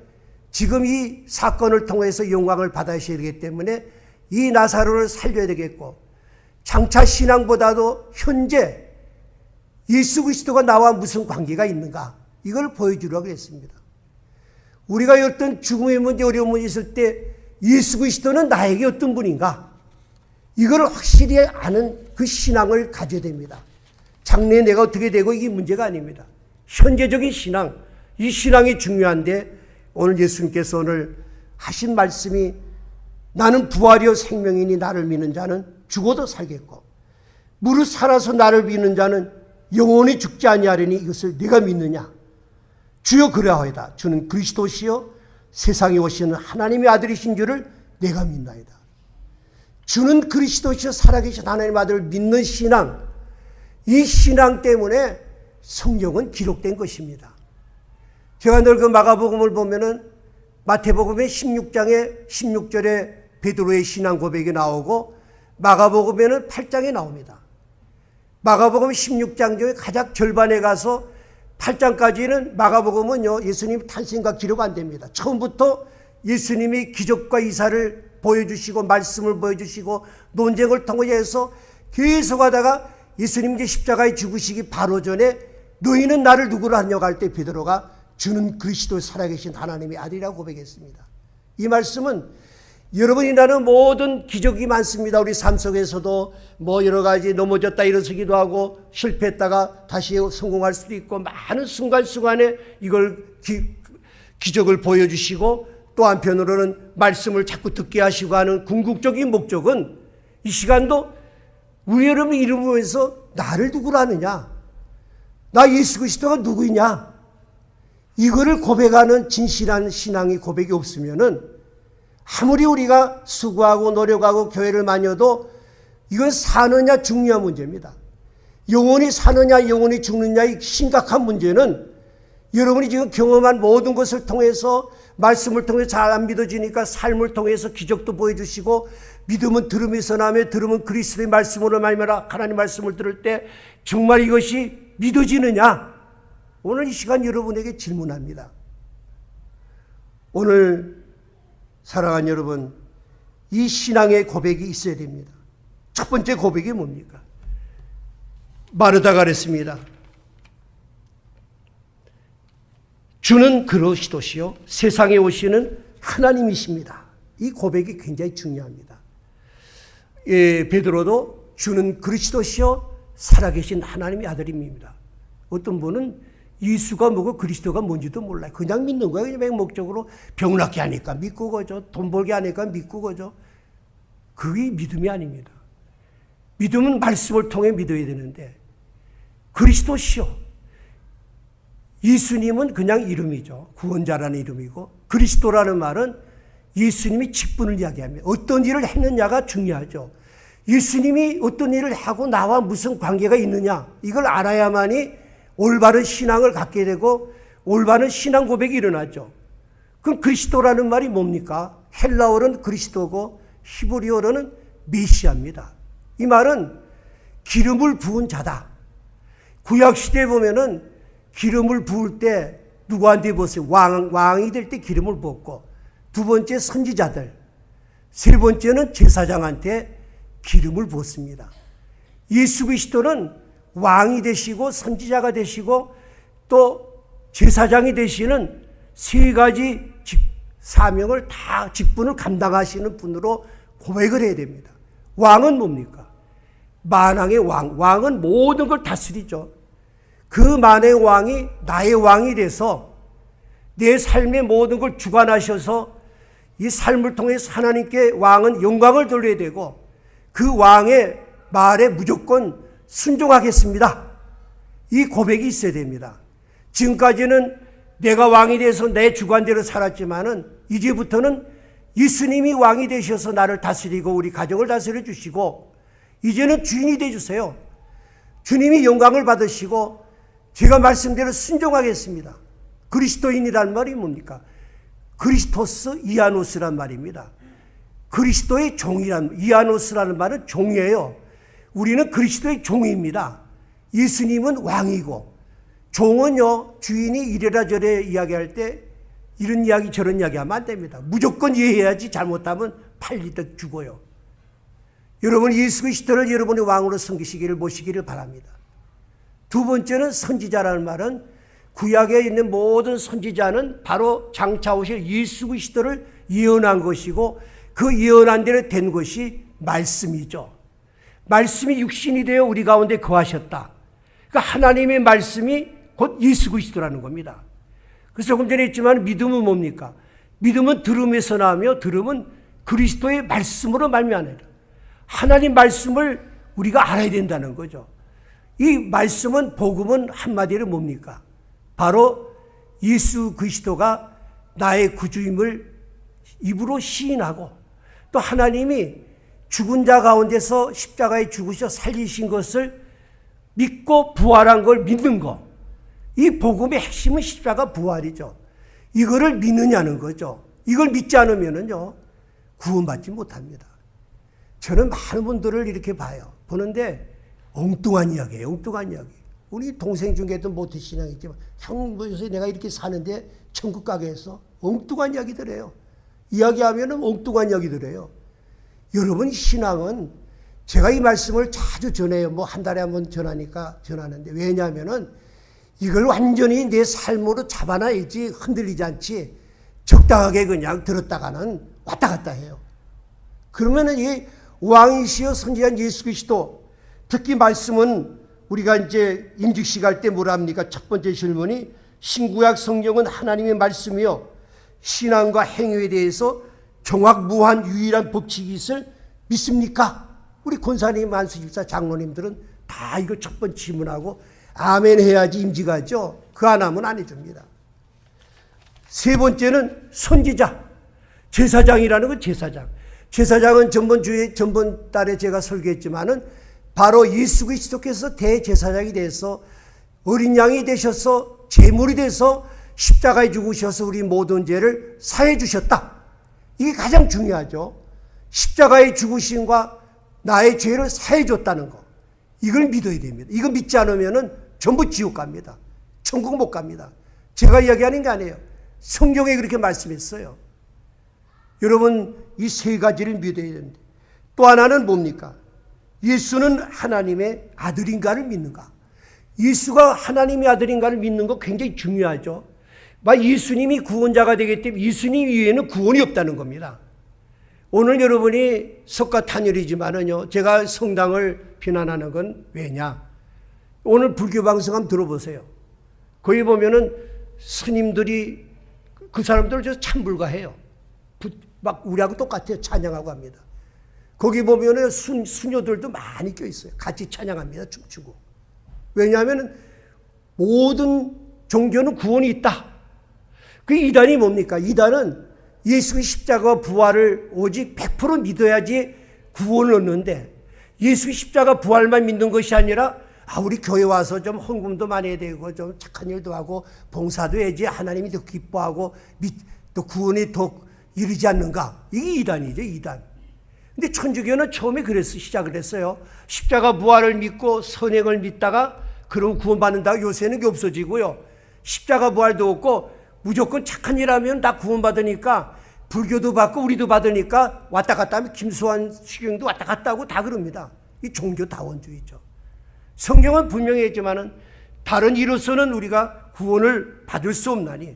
지금 이 사건을 통해서 영광을 받으셔야 되기 때문에 이 나사로를 살려야 되겠고, 장차 신앙보다도 현재 예수 그리스도가 나와 무슨 관계가 있는가, 이걸 보여주려고 했습니다. 우리가 어떤 죽음의 문제, 어려운 문제 있을 때 예수 그리스도는 나에게 어떤 분인가, 이걸 확실히 아는 그 신앙을 가져야 됩니다. 장래에 내가 어떻게 되고 이게 문제가 아닙니다. 현재적인 신앙, 이 신앙이 중요한데 오늘 예수님께서 오늘 하신 말씀이 나는 부활이요 생명이니 나를 믿는 자는 죽어도 살겠고 무릇 살아서 나를 믿는 자는 영원히 죽지 아니하리니 이것을 네가 믿느냐. 주여 그러하오이다. 주는 그리스도시요 세상에 오시는 하나님의 아들이신 줄을 내가 믿나이다. 주는 그리스도시요 살아계신 하나님의 아들을 믿는 신앙, 이 신앙 때문에 성경은 기록된 것입니다. 제가 늘 그 마가복음을 보면은 마태복음의 16장에 16절에 베드로의 신앙 고백이 나오고 마가복음에는 8장에 나옵니다. 마가복음 16장 중에 가장 절반에 가서 8장까지는 마가복음은요, 예수님 탄생과 기록 안 됩니다. 처음부터 예수님이 기적과 이사를 보여주시고 말씀을 보여주시고 논쟁을 통해서 계속 하다가 예수님 이제 십자가에 죽으시기 바로 전에 너희는 나를 누구로 하냐고 할 때 베드로가 주는 그리스도 살아계신 하나님의 아들이라고 고백했습니다. 이 말씀은 여러분이 나는 모든 기적이 많습니다. 우리 삶 속에서도 뭐 여러 가지 넘어졌다 일어서기도 하고 실패했다가 다시 성공할 수도 있고 많은 순간순간에 이걸 기적을 보여주시고 또 한편으로는 말씀을 자꾸 듣게 하시고 하는 궁극적인 목적은 이 시간도 우리 여러분 이름으로서 나를 누구로 하느냐, 나 예수 그리스도가 누구이냐, 이거를 고백하는 진실한 신앙의 고백이 없으면은 아무리 우리가 수고하고 노력하고 교회를 많이 해도 이건 사느냐 죽느냐 문제입니다. 영원히 사느냐 영원히 죽느냐의 심각한 문제는 여러분이 지금 경험한 모든 것을 통해서 말씀을 통해 잘 안 믿어지니까 삶을 통해서 기적도 보여주시고 믿음은 들음에서 나며 들음은 그리스도의 말씀으로 말미암아 하나님 말씀을 들을 때 정말 이것이 믿어지느냐? 오늘 이 시간 여러분에게 질문합니다. 오늘 사랑하는 여러분, 이 신앙의 고백이 있어야 됩니다. 첫 번째 고백이 뭡니까? 마르다가 그랬습니다. 주는 그리스도시요 세상에 오시는 하나님이십니다. 이 고백이 굉장히 중요합니다. 베드로도 주는 그리스도시요 살아계신 하나님의 아들입니다. 어떤 분은 예수가 뭐고 그리스도가 뭔지도 몰라요. 그냥 믿는 거예요. 그냥 맹목적으로 병 낫게 하니까 믿고 그죠. 돈 벌게 하니까 믿고 그죠. 그게 믿음이 아닙니다. 믿음은 말씀을 통해 믿어야 되는데 그리스도시요. 예수님은 그냥 이름이죠. 구원자라는 이름이고 그리스도라는 말은 예수님이 직분을 이야기합니다. 어떤 일을 했느냐가 중요하죠. 예수님이 어떤 일을 하고 나와 무슨 관계가 있느냐 이걸 알아야만이 올바른 신앙을 갖게 되고 올바른 신앙 고백이 일어나죠. 그럼 그리스도라는 말이 뭡니까? 헬라어로는 그리스도고 히브리어로는 메시아입니다. 이 말은 기름을 부은 자다. 구약시대에 보면은 기름을 부을 때 누구한테 부었어요? 왕이 될 때 기름을 부었고 두 번째 선지자들, 세 번째는 제사장한테 기름을 부었습니다. 예수 그리스도는 왕이 되시고 선지자가 되시고 또 제사장이 되시는 세 가지 사명을 다 직분을 감당하시는 분으로 고백을 해야 됩니다. 왕은 뭡니까? 만왕의 왕. 왕은 모든 걸 다스리죠. 그 만의 왕이 나의 왕이 돼서 내 삶의 모든 걸 주관하셔서 이 삶을 통해서 하나님께 왕은 영광을 돌려야 되고 그 왕의 말에 무조건 순종하겠습니다. 이 고백이 있어야 됩니다. 지금까지는 내가 왕이 돼서 내 주관대로 살았지만은 이제부터는 예수님이 왕이 되셔서 나를 다스리고 우리 가정을 다스려 주시고 이제는 주인이 돼 주세요. 주님이 영광을 받으시고 제가 말씀대로 순종하겠습니다. 그리스도인이란 말이 뭡니까? 그리스토스 이아노스란 말입니다. 그리스도의 종이란 이아노스라는 말은 종이에요. 우리는 그리스도의 종입니다. 예수님은 왕이고 종은요 주인이 이래라 저래 이야기할 때 이런 이야기 저런 이야기 하면 안 됩니다. 무조건 이해해야지 잘못하면 팔리듯 죽어요. 여러분 예수 그리스도를 여러분의 왕으로 섬기시기를 모시기를 바랍니다. 두 번째는 선지자라는 말은 구약에 있는 모든 선지자는 바로 장차 오실 예수 그리스도를 예언한 것이고 그 예언한 대로 된 것이 말씀이죠. 말씀이 육신이 되어 우리 가운데 거하셨다. 그러니까 하나님의 말씀이 곧 예수 그리스도라는 겁니다. 그래서 조금 전에 했지만 믿음은 뭡니까? 믿음은 들음에서 나오며 들음은 그리스도의 말씀으로 말미암아요. 하나님 말씀을 우리가 알아야 된다는 거죠. 이 말씀은 복음은 한마디로 뭡니까? 바로 예수 그리스도가 나의 구주임을 입으로 시인하고 또 하나님이 죽은 자 가운데서 십자가에 죽으셔 살리신 것을 믿고 부활한 걸 믿는 거. 이 복음의 핵심은 십자가 부활이죠. 이거를 믿느냐는 거죠. 이걸 믿지 않으면은요 구원받지 못합니다. 저는 많은 분들을 이렇게 봐요. 보는데 엉뚱한 이야기예요. 엉뚱한 이야기. 우리 동생 중에도 모태신앙 있지만 형 요새 내가 이렇게 사는데 천국 가게 해서 엉뚱한 이야기들 해요. 이야기하면은 엉뚱한 이야기들 해요. 여러분 신앙은 제가 이 말씀을 자주 전해요. 뭐 한 달에 한 번 전하니까 전하는데 왜냐하면은 이걸 완전히 내 삶으로 잡아놔야지 흔들리지 않지 적당하게 그냥 들었다가는 왔다 갔다 해요. 그러면은 이 왕이시여 선지자인 예수 그리스도, 특히 말씀은 우리가 이제 임직식 할 때 뭐라 합니까? 첫 번째 질문이 신구약 성경은 하나님의 말씀이요 신앙과 행위에 대해서 종합무한 유일한 법칙이 있을 믿습니까? 우리 권사님, 안수집사, 장로님들은 다 이거 첫 번째 질문하고 아멘 해야지 임직하죠. 그 안 하면 안 해줍니다. 세 번째는 선지자, 제사장이라는 건 제사장. 제사장은 전번 달에 제가 설교했지만은 바로 예수 그리스도께서 대제사장이 돼서 어린 양이 되셔서 제물이 돼서 십자가에 죽으셔서 우리 모든 죄를 사해 주셨다. 이게 가장 중요하죠. 십자가의 죽으심과 나의 죄를 사해 줬다는 거. 이걸 믿어야 됩니다. 이거 믿지 않으면은 전부 지옥 갑니다. 천국 못 갑니다. 제가 이야기하는 게 아니에요. 성경에 그렇게 말씀했어요. 여러분, 이 세 가지를 믿어야 됩니다. 또 하나는 뭡니까? 예수는 하나님의 아들인가를 믿는가? 예수가 하나님의 아들인가를 믿는 거 굉장히 중요하죠. 예수님이 구원자가 되기 때문에 예수님 이외에는 구원이 없다는 겁니다. 오늘 여러분이 석가탄열이지만은요, 제가 성당을 비난하는 건 왜냐? 오늘 불교 방송 한번 들어보세요. 거기 보면은 스님들이 그 사람들 참불가해요. 막 우리하고 똑같아요. 찬양하고 합니다. 거기 보면은 수녀들도 많이 껴있어요. 같이 찬양합니다. 춤추고. 왜냐하면 모든 종교는 구원이 있다. 그 이단이 뭡니까? 이단은 예수의 십자가와 부활을 오직 100% 믿어야지 구원을 얻는데, 예수의 십자가 부활만 믿는 것이 아니라 우리 교회 와서 좀 헌금도 많이 해야 되고 좀 착한 일도 하고 봉사도 해야지 하나님이 더 기뻐하고 또 구원이 더 이르지 않는가? 이게 이단이죠, 이단. 근데 천주교는 처음에 그래서 시작을 했어요. 십자가 부활을 믿고 선행을 믿다가 그럼 구원받는다. 요새는 그게 없어지고요. 십자가 부활도 없고 무조건 착한 일 하면 다 구원받으니까 불교도 받고 우리도 받으니까 왔다 갔다 하면 김수환 시경도 왔다 갔다 하고 다 그럽니다. 이 종교다원주의죠. 성경은 분명히 했지만은 다른 이로서는 우리가 구원을 받을 수 없나니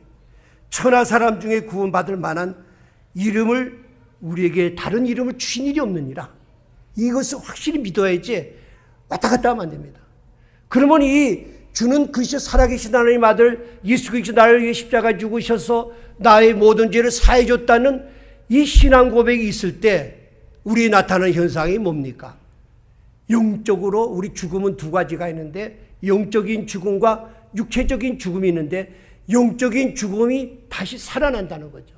천하 사람 중에 구원받을 만한 이름을 우리에게 다른 이름을 주신 일이 없느니라. 이것을 확실히 믿어야지 왔다 갔다 하면 안 됩니다. 그러면 이 주는 그리스도 살아계신 하나님 아들 예수 그리스도 나를 위해 십자가에 죽으셔서 나의 모든 죄를 사해 줬다는 이 신앙 고백이 있을 때 우리에 나타나는 현상이 뭡니까? 영적으로 우리 죽음은 두 가지가 있는데 영적인 죽음과 육체적인 죽음이 있는데 영적인 죽음이 다시 살아난다는 거죠.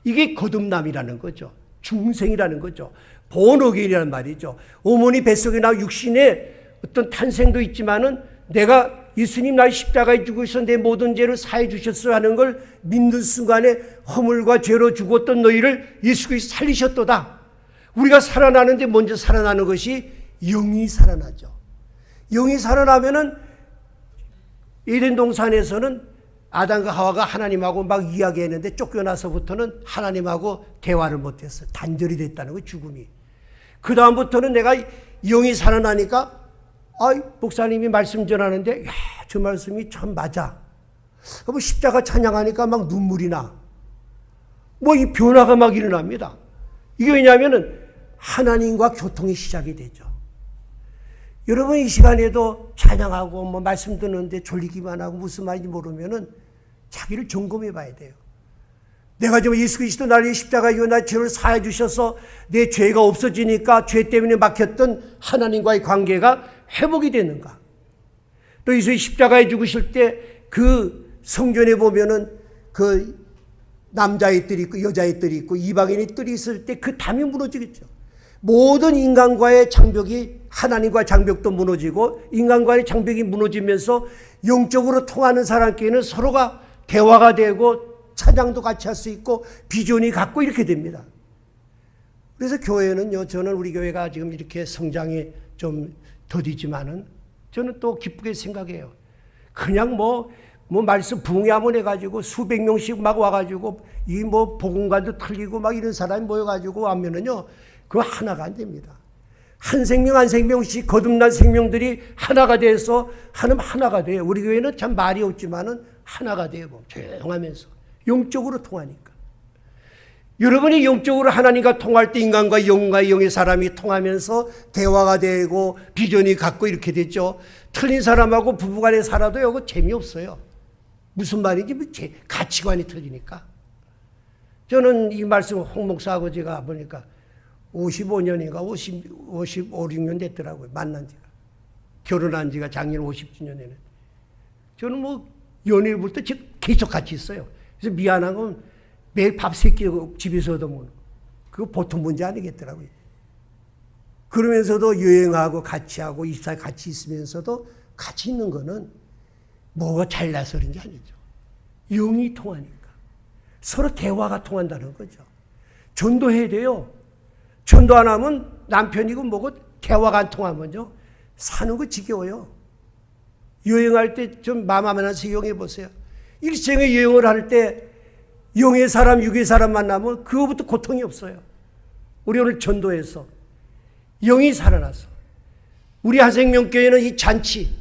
이게 거듭남이라는 거죠. 중생이라는 거죠. 본어게인이라는 말이죠. 어머니 뱃속에 나 육신의 어떤 탄생도 있지만은 내가 예수님 나의 십자가에 죽으셔서 내 모든 죄를 사해 주셨어 하는 걸 믿는 순간에 허물과 죄로 죽었던 너희를 예수 그리스도 살리셨도다. 우리가 살아나는데 먼저 살아나는 것이 영이 살아나죠. 영이 살아나면은 에덴 동산에서는 아담과 하와가 하나님하고 막 이야기했는데 쫓겨나서부터는 하나님하고 대화를 못했어요. 단절이 됐다는 거예요, 죽음이. 그 다음부터는 내가 영이 살아나니까 목사님이 말씀 전하는데 저 말씀이 참 맞아. 뭐 십자가 찬양하니까 막 눈물이 나. 이 변화가 막 일어납니다. 이게 왜냐하면은 하나님과 교통이 시작이 되죠. 여러분 이 시간에도 찬양하고 말씀 듣는데 졸리기만 하고 무슨 말인지 모르면은 자기를 점검해 봐야 돼요. 내가 지금 예수 그리스도 나를 십자가에 나 죄를 사해 주셔서 내 죄가 없어지니까 죄 때문에 막혔던 하나님과의 관계가 회복이 되는가? 또 예수의 십자가에 죽으실 때 그 성전에 보면은 그 남자의 뜰이 있고 여자의 뜰이 있고 이방인의 뜰이 있을 때 그 담이 무너지겠죠. 모든 인간과의 장벽이 하나님과의 장벽도 무너지고 인간과의 장벽이 무너지면서 영적으로 통하는 사람끼리는 서로가 대화가 되고 찬양도 같이 할 수 있고 비전이 같고 이렇게 됩니다. 그래서 교회는요, 저는 우리 교회가 지금 이렇게 성장이 좀 더디지만은 저는 또 기쁘게 생각해요. 그냥 말씀 부흥회 한번 해가지고 수백 명씩 막 와가지고 복음관도 틀리고 막 이런 사람이 모여가지고 하면은요, 그거 하나가 안 됩니다. 한 생명 한 생명씩 거듭난 생명들이 하나가 돼서 하나가 돼요. 우리 교회는 참 말이 없지만은 하나가 돼요. 조용하면서 영적으로 통하니까. 여러분이 영적으로 하나님과 통할 때 인간과 영과 영의 사람이 통하면서 대화가 되고 비전이 갖고 이렇게 됐죠. 틀린 사람하고 부부간에 살아도 이거 재미없어요. 무슨 말인지 가치관이 틀리니까. 저는 이 말씀 홍 목사하고 제가 보니까 55년인가 55, 6년 됐더라고요. 만난 지가. 결혼한 지가 작년 50주년에는. 저는 뭐 연애부터 계속 같이 있어요. 그래서 미안한 건 매일 밥 3끼 집에서 얻어먹는 그거 보통 문제 아니겠더라고요. 그러면서도 여행하고 같이 하고 이사 같이 있으면서도 같이 있는 거는 뭐가 잘나서 그런 게 아니죠. 영이 통하니까. 서로 대화가 통한다는 거죠. 전도해야 돼요. 전도 안 하면 남편이고 뭐고 대화가 안 통하면요. 사는 거 지겨워요. 여행할 때 좀 마음 한번 여행해 보세요. 일생에 여행을 할 때 영의 사람, 육의 사람 만나면 그거부터 고통이 없어요. 우리 오늘 전도해서 영이 살아나서 우리 한생명교회는 이 잔치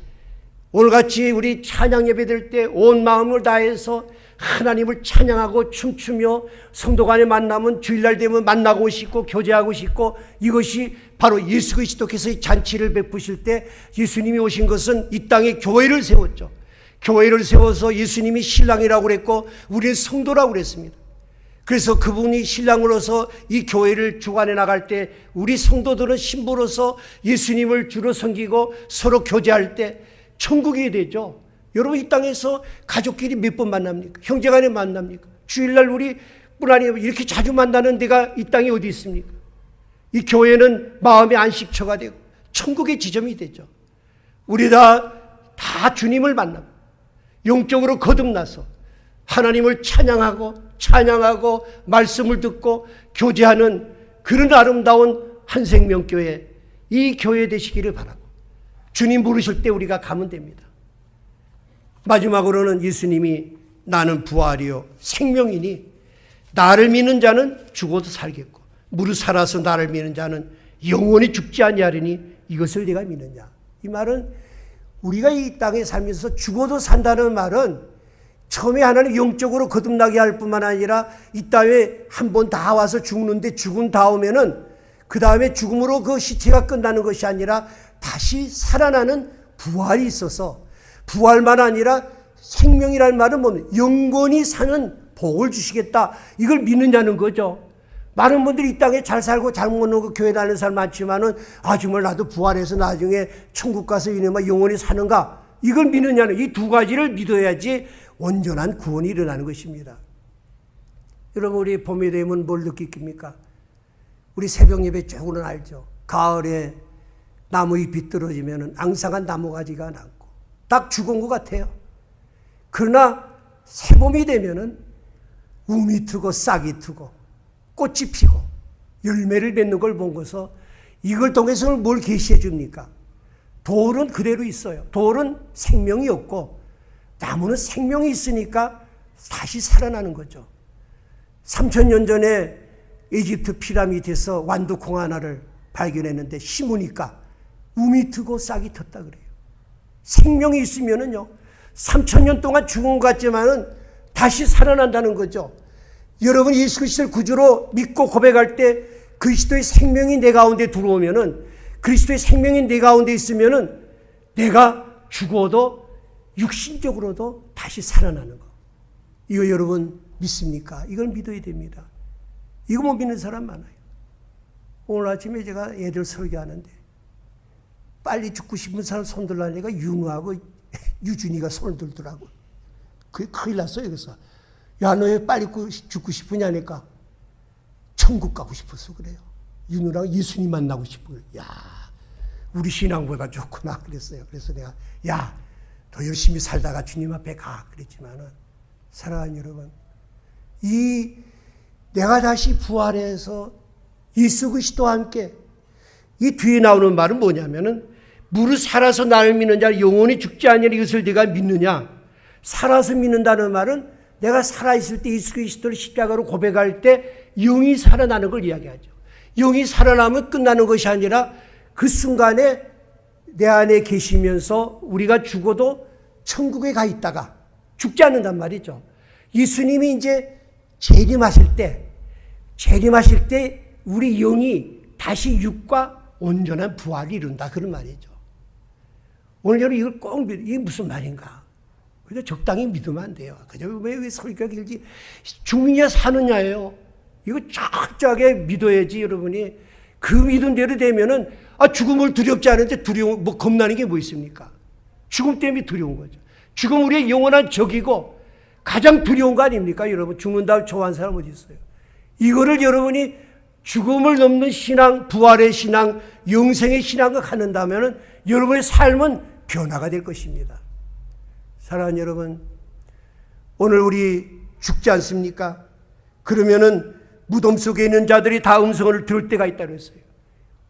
오늘같이 우리 찬양 예배 될 때 온 마음을 다해서 하나님을 찬양하고 춤추며 성도 간에 만나면 주일날 되면 만나고 싶고 교제하고 싶고 이것이 바로 예수 그리스도께서 이 잔치를 베푸실 때 예수님이 오신 것은 이 땅에 교회를 세웠죠. 교회를 세워서 예수님이 신랑이라고 그랬고 우리는 성도라고 그랬습니다. 그래서 그분이 신랑으로서 이 교회를 주관해 나갈 때 우리 성도들은 신부로서 예수님을 주로 섬기고 서로 교제할 때 천국이 되죠. 여러분 이 땅에서 가족끼리 몇 번 만납니까? 형제간에 만납니까? 주일날 우리 뿐 아니라 이렇게 자주 만나는 데가 이 땅에 어디 있습니까? 이 교회는 마음의 안식처가 되고 천국의 지점이 되죠. 우리 다 주님을 만나고 영적으로 거듭나서 하나님을 찬양하고 말씀을 듣고 교제하는 그런 아름다운 한생명교회 이 교회 되시기를 바라고 주님 부르실 때 우리가 가면 됩니다. 마지막으로는 예수님이 나는 부활이요 생명이니 나를 믿는 자는 죽어도 살겠고 무릇 살아서 나를 믿는 자는 영원히 죽지 아니하리니 이것을 내가 믿느냐. 이 말은 우리가 이 땅에 살면서 죽어도 산다는 말은 처음에 하나님 영적으로 거듭나게 할 뿐만 아니라 이 땅에 한 번 다 와서 죽는데 죽은 다음에는 그 다음에 죽음으로 그 시체가 끝나는 것이 아니라 다시 살아나는 부활이 있어서 부활만 아니라 생명이라는 말은 뭐냐? 영원히 사는 복을 주시겠다. 이걸 믿느냐는 거죠. 많은 분들이 이 땅에 잘 살고 잘 먹는 교회 다니는 사람 많지만은 정말 나도 부활해서 나중에 천국 가서 이놈아 영원히 사는가? 이걸 믿느냐는 이 두 가지를 믿어야지 온전한 구원이 일어나는 것입니다. 여러분 우리 봄이 되면 뭘 느낍니까? 우리 새벽 예배 조금은 알죠. 가을에 나무 잎이 떨어지면 앙상한 나무가지가 남고 딱 죽은 것 같아요. 그러나 새봄이 되면은 움이 트고 싹이 트고 꽃이 피고 열매를 맺는 걸 보고서 이걸 통해서 뭘 계시해 줍니까? 돌은 그대로 있어요. 돌은 생명이 없고 나무는 생명이 있으니까 다시 살아나는 거죠. 3000년 전에 이집트 피라미드에서 완두콩 하나를 발견했는데 심으니까 움이 트고 싹이 텄다 그래요. 생명이 있으면은요 3000년 동안 죽은 것 같지만은 다시 살아난다는 거죠. 여러분 예수 그리스도를 구주로 믿고 고백할 때 그리스도의 생명이 내 가운데 들어오면은 그리스도의 생명이 내 가운데 있으면은 내가 죽어도 육신적으로도 다시 살아나는 거. 이거 여러분 믿습니까? 이걸 믿어야 됩니다. 이거 못 믿는 사람 많아요. 오늘 아침에 제가 애들 설교하는데 빨리 죽고 싶은 사람 손 들라니까 윤우하고 유준이가 손을 들더라고요. 그게 큰일 났어요. 그래서 야, 너 왜 빨리 죽고 싶으냐니까 천국 가고 싶어서 그래요. 윤우랑 예수님 만나고 싶어요. 야, 우리 신앙보다 좋구나 그랬어요. 그래서 내가 야, 더 열심히 살다가 주님 앞에 가 그랬지만은 사랑하는 여러분, 내가 다시 부활해서 예수 그리스도와 함께 이 뒤에 나오는 말은 뭐냐면은 무릇 살아서 나를 믿는 자 영원히 죽지 아니하리 이것을 네가 믿느냐. 살아서 믿는다는 말은 내가 살아있을 때 예수 그리스도를 십자가로 고백할 때 영이 살아나는 걸 이야기하죠. 영이 살아나면 끝나는 것이 아니라 그 순간에 내 안에 계시면서 우리가 죽어도 천국에 가 있다가 죽지 않는단 말이죠. 예수님이 이제 재림하실 때 재림하실 때 우리 영이 다시 육과 온전한 부활을 이룬다. 그런 말이죠. 오늘 저는 이걸 꼭 이게 무슨 말인가? 그냥 적당히 믿으면 안 돼요. 그냥 왜 설교가 길지? 죽느냐 사느냐예요. 이거 철저하게 믿어야지 여러분이. 그 믿은 대로 되면은 죽음을 두렵지 않은데 두려운 겁나는 게 뭐 있습니까? 죽음 때문에 두려운 거죠. 죽음 우리의 영원한 적이고 가장 두려운 거 아닙니까? 여러분 죽는다고 좋아하는 사람 어디 있어요? 이거를 여러분이 죽음을 넘는 신앙, 부활의 신앙, 영생의 신앙을 갖는다면은 여러분의 삶은 변화가 될 것입니다. 사랑하는 여러분, 오늘 우리 죽지 않습니까? 그러면은 무덤 속에 있는 자들이 다 음성을 들을 때가 있다고 했어요.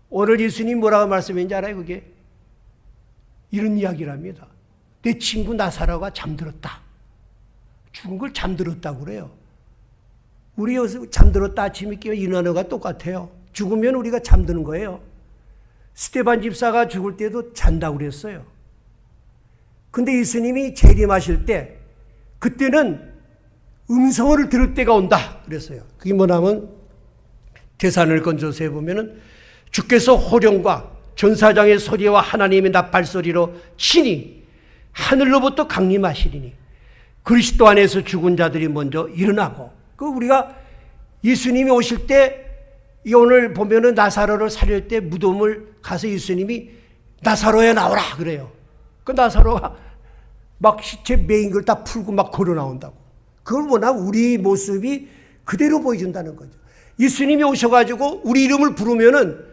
오늘 예수님 뭐라고 말씀했는지 알아요? 그게 이런 이야기랍니다. 내 친구 나사로가 잠들었다. 죽은 걸 잠들었다고 그래요. 우리 여기서 잠들었다 아침에 깨어 일어나는 거가 똑같아요. 죽으면 우리가 잠드는 거예요. 스테반 집사가 죽을 때도 잔다고 그랬어요. 근데 예수님이 재림하실 때 그때는 음성을 들을 때가 온다 그랬어요. 그게 뭐냐면 대산을건져서 보면은 주께서 호령과 전사장의 소리와 하나님의 나팔소리로 친히 하늘로부터 강림하시리니 그리스도 안에서 죽은 자들이 먼저 일어나고, 그 우리가 예수님이 오실 때 오늘 보면은 나사로를 살릴 때 무덤을 가서 예수님이 나사로야 나오라 그래요. 그 나사로가 막 시체 메인 걸 다 풀고 막 걸어 나온다고. 그걸 뭐나 우리 모습이 그대로 보여준다는 거죠. 예수님이 오셔가지고 우리 이름을 부르면은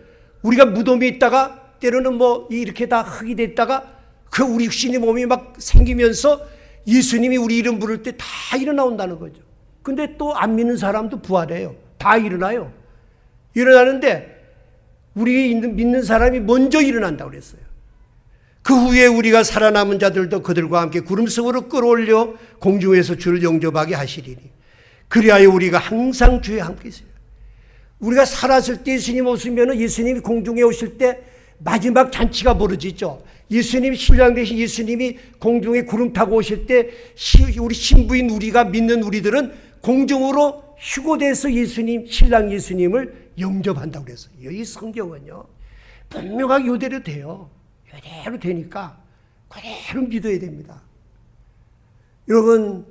우리가 무덤에 있다가 때로는 뭐 이렇게 다 흙이 됐다가 그 우리 육신의 몸이 막 생기면서 예수님이 우리 이름 부를 때 다 일어나온다는 거죠. 근데 또 안 믿는 사람도 부활해요. 다 일어나요. 일어나는데 우리 믿는 사람이 먼저 일어난다고 그랬어요. 그 후에 우리가 살아남은 자들도 그들과 함께 구름 속으로 끌어올려 공중에서 주를 영접하게 하시리니 그리하여 우리가 항상 주에 함께 있어요. 우리가 살았을 때 예수님 오시면 예수님이 공중에 오실 때 마지막 잔치가 벌어지죠. 예수님 신랑 되신 예수님이 공중에 구름 타고 오실 때 우리 신부인 우리가 믿는 우리들은 공중으로 휴거돼서 예수님 신랑 예수님을 영접한다고 그랬어요. 이 성경은요 분명하게 이대로 돼요. 이대로 되니까 그대로 믿어야 됩니다. 여러분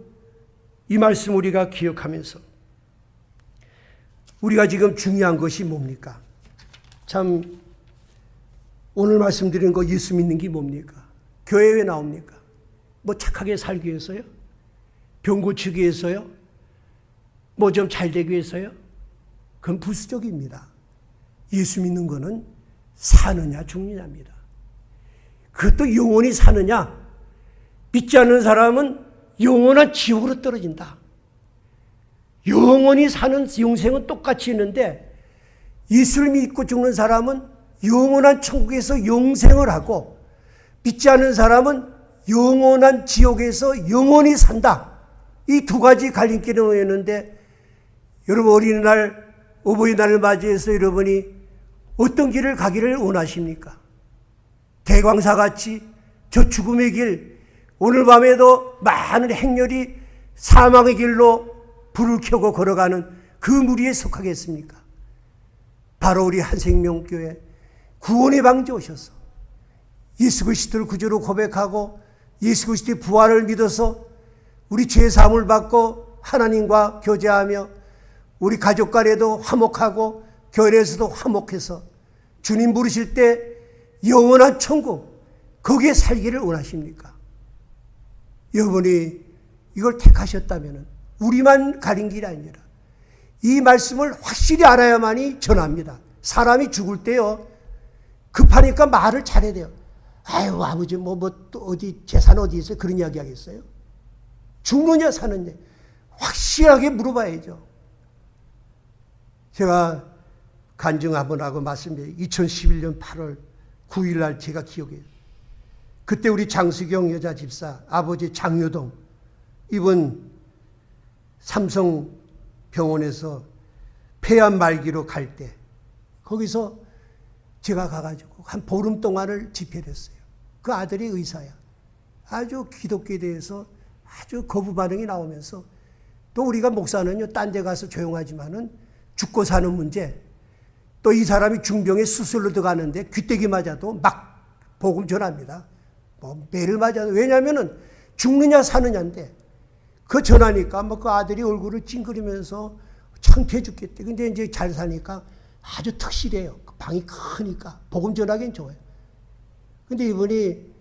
이 말씀 우리가 기억하면서 우리가 지금 중요한 것이 뭡니까? 참 오늘 말씀드린 거 예수 믿는 게 뭡니까? 교회에 왜 나옵니까? 뭐 착하게 살기 위해서요? 병 고치기 위해서요? 뭐 좀 잘 되기 위해서요? 그건 부수적입니다. 예수 믿는 거는 사느냐 죽느냐입니다. 그것도 영원히 사느냐? 믿지 않는 사람은 영원한 지옥으로 떨어진다. 영원히 사는 영생은 똑같이 있는데 예수를 믿고 죽는 사람은 영원한 천국에서 영생을 하고 믿지 않는 사람은 영원한 지옥에서 영원히 산다. 이 두 가지 갈림길에 놓였는데 여러분 어린이날 어버이날을 맞이해서 여러분이 어떤 길을 가기를 원하십니까? 대광사같이 저 죽음의 길, 오늘 밤에도 많은 행렬이 사망의 길로 불을 켜고 걸어가는 그 무리에 속하겠습니까? 바로 우리 한생명교회 구원의 방주 오셔서 예수 그리스도를 구주로 고백하고 예수 그리스도의 부활을 믿어서 우리 죄 사함을 받고 하나님과 교제하며 우리 가족 간에도 화목하고 교회에서도 화목해서 주님 부르실 때 영원한 천국 거기에 살기를 원하십니까? 여러분이 이걸 택하셨다면 우리만 가린 길이 아니라 이 말씀을 확실히 알아야만이 전합니다. 사람이 죽을 때요 급하니까 말을 잘해야 돼요. 아유 아버지 또 어디 재산 어디 있어요? 그런 이야기 하겠어요? 죽느냐 사느냐 확실하게 물어봐야죠. 제가 간증 한번 하고 말씀드려요. 2011년 8월 9일 날 제가 기억해요. 그때 우리 장수경 여자 집사 아버지 장효동 이분 삼성병원에서 폐암 말기로 갈 때 거기서 제가 가가지고 한 보름 동안을 집회를 했어요. 그 아들이 의사야. 아주 기독교에 대해서 아주 거부 반응이 나오면서 또 우리가 목사는요 딴 데 가서 조용하지만은 죽고 사는 문제, 또 이 사람이 중병에 수술로 들어가는데 귀때기 맞아도 막 복음 전합니다. 뭐 매를 맞아도, 왜냐하면은 죽느냐 사느냐인데 그 전하니까 뭐 그 아들이 얼굴을 찡그리면서 창피해 죽겠대. 근데 이제 잘 사니까 아주 특실해요. 방이 크니까 복음 전하기는 좋아요. 근데 이분이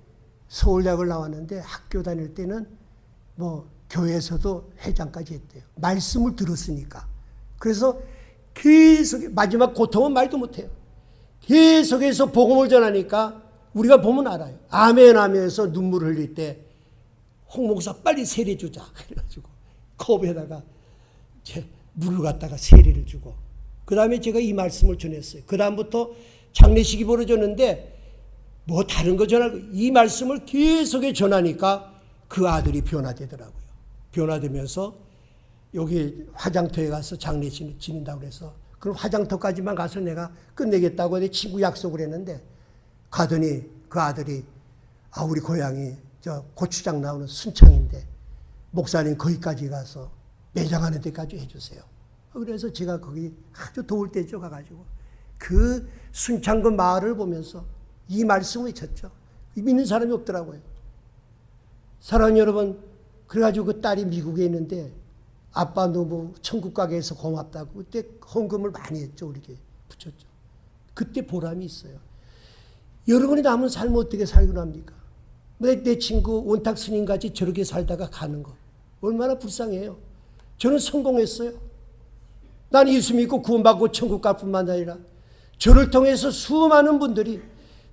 서울대학을 나왔는데 학교 다닐 때는 뭐 교회에서도 회장까지 했대요. 말씀을 들었으니까. 그래서 계속, 마지막 고통은 말도 못해요. 계속해서 복음을 전하니까 우리가 보면 알아요. 아멘 하면서 눈물 흘릴 때 홍 목사 빨리 세례 주자 그래가지고 컵에다가 물을 갖다가 세례를 주고, 그 다음에 제가 이 말씀을 전했어요. 그 다음부터 장례식이 벌어졌는데 뭐 다른 거 전하고 이 말씀을 계속 전하니까 그 아들이 변화되더라고요. 변화되면서 여기 화장터에 가서 장례식을 지낸다고 그래서, 그럼 화장터까지만 가서 내가 끝내겠다고 내 친구 약속을 했는데, 가더니 그 아들이 우리 고향이 저 고추장 나오는 순창인데 목사님 거기까지 가서 매장하는 데까지 해주세요. 그래서 제가 거기 아주 더울 때죠 가가지고 그 순창 그 마을을 보면서 이 말씀을 외쳤죠. 믿는 사람이 없더라고요. 사랑하는 여러분, 그래가지고 그 딸이 미국에 있는데 아빠 너무 천국 가게 해서 고맙다고 그때 헌금을 많이 했죠. 우리에게 붙였죠. 그때 보람이 있어요. 여러분이 남은 삶을 어떻게 살고 납니까? 내 친구 원탁 스님같이 저렇게 살다가 가는 거 얼마나 불쌍해요. 저는 성공했어요. 난 예수 믿고 구원받고 천국 갈 뿐만 아니라 저를 통해서 수많은 분들이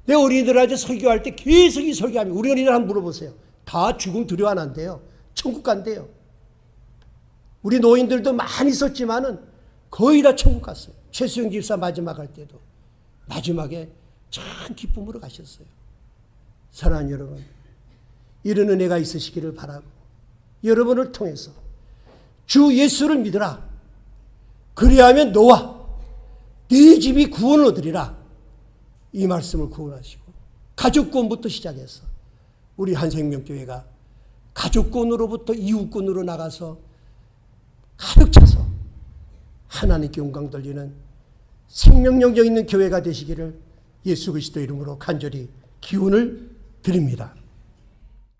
내 어린이들한테 설교할 때 계속 이 설교하면, 우리 어린이들 한번 물어보세요. 다 죽음 두려워 안 한대요. 천국 간대요. 우리 노인들도 많이 있었지만은 거의 다 천국 갔어요. 최수영 집사 마지막 할 때도 마지막에 참 기쁨으로 가셨어요. 사랑하는 여러분, 이런 은혜가 있으시기를 바라고, 여러분을 통해서 주 예수를 믿으라. 그리하면 너와 네 집이 구원을 얻으리라. 이 말씀을 구원하시고, 가족권부터 시작해서 우리 한생명교회가 가족권으로부터 이웃권으로 나가서 가득 차서 하나님께 영광 돌리는 생명력력 있는 교회가 되시기를 예수 그리스도 이름으로 간절히 기원을 드립니다.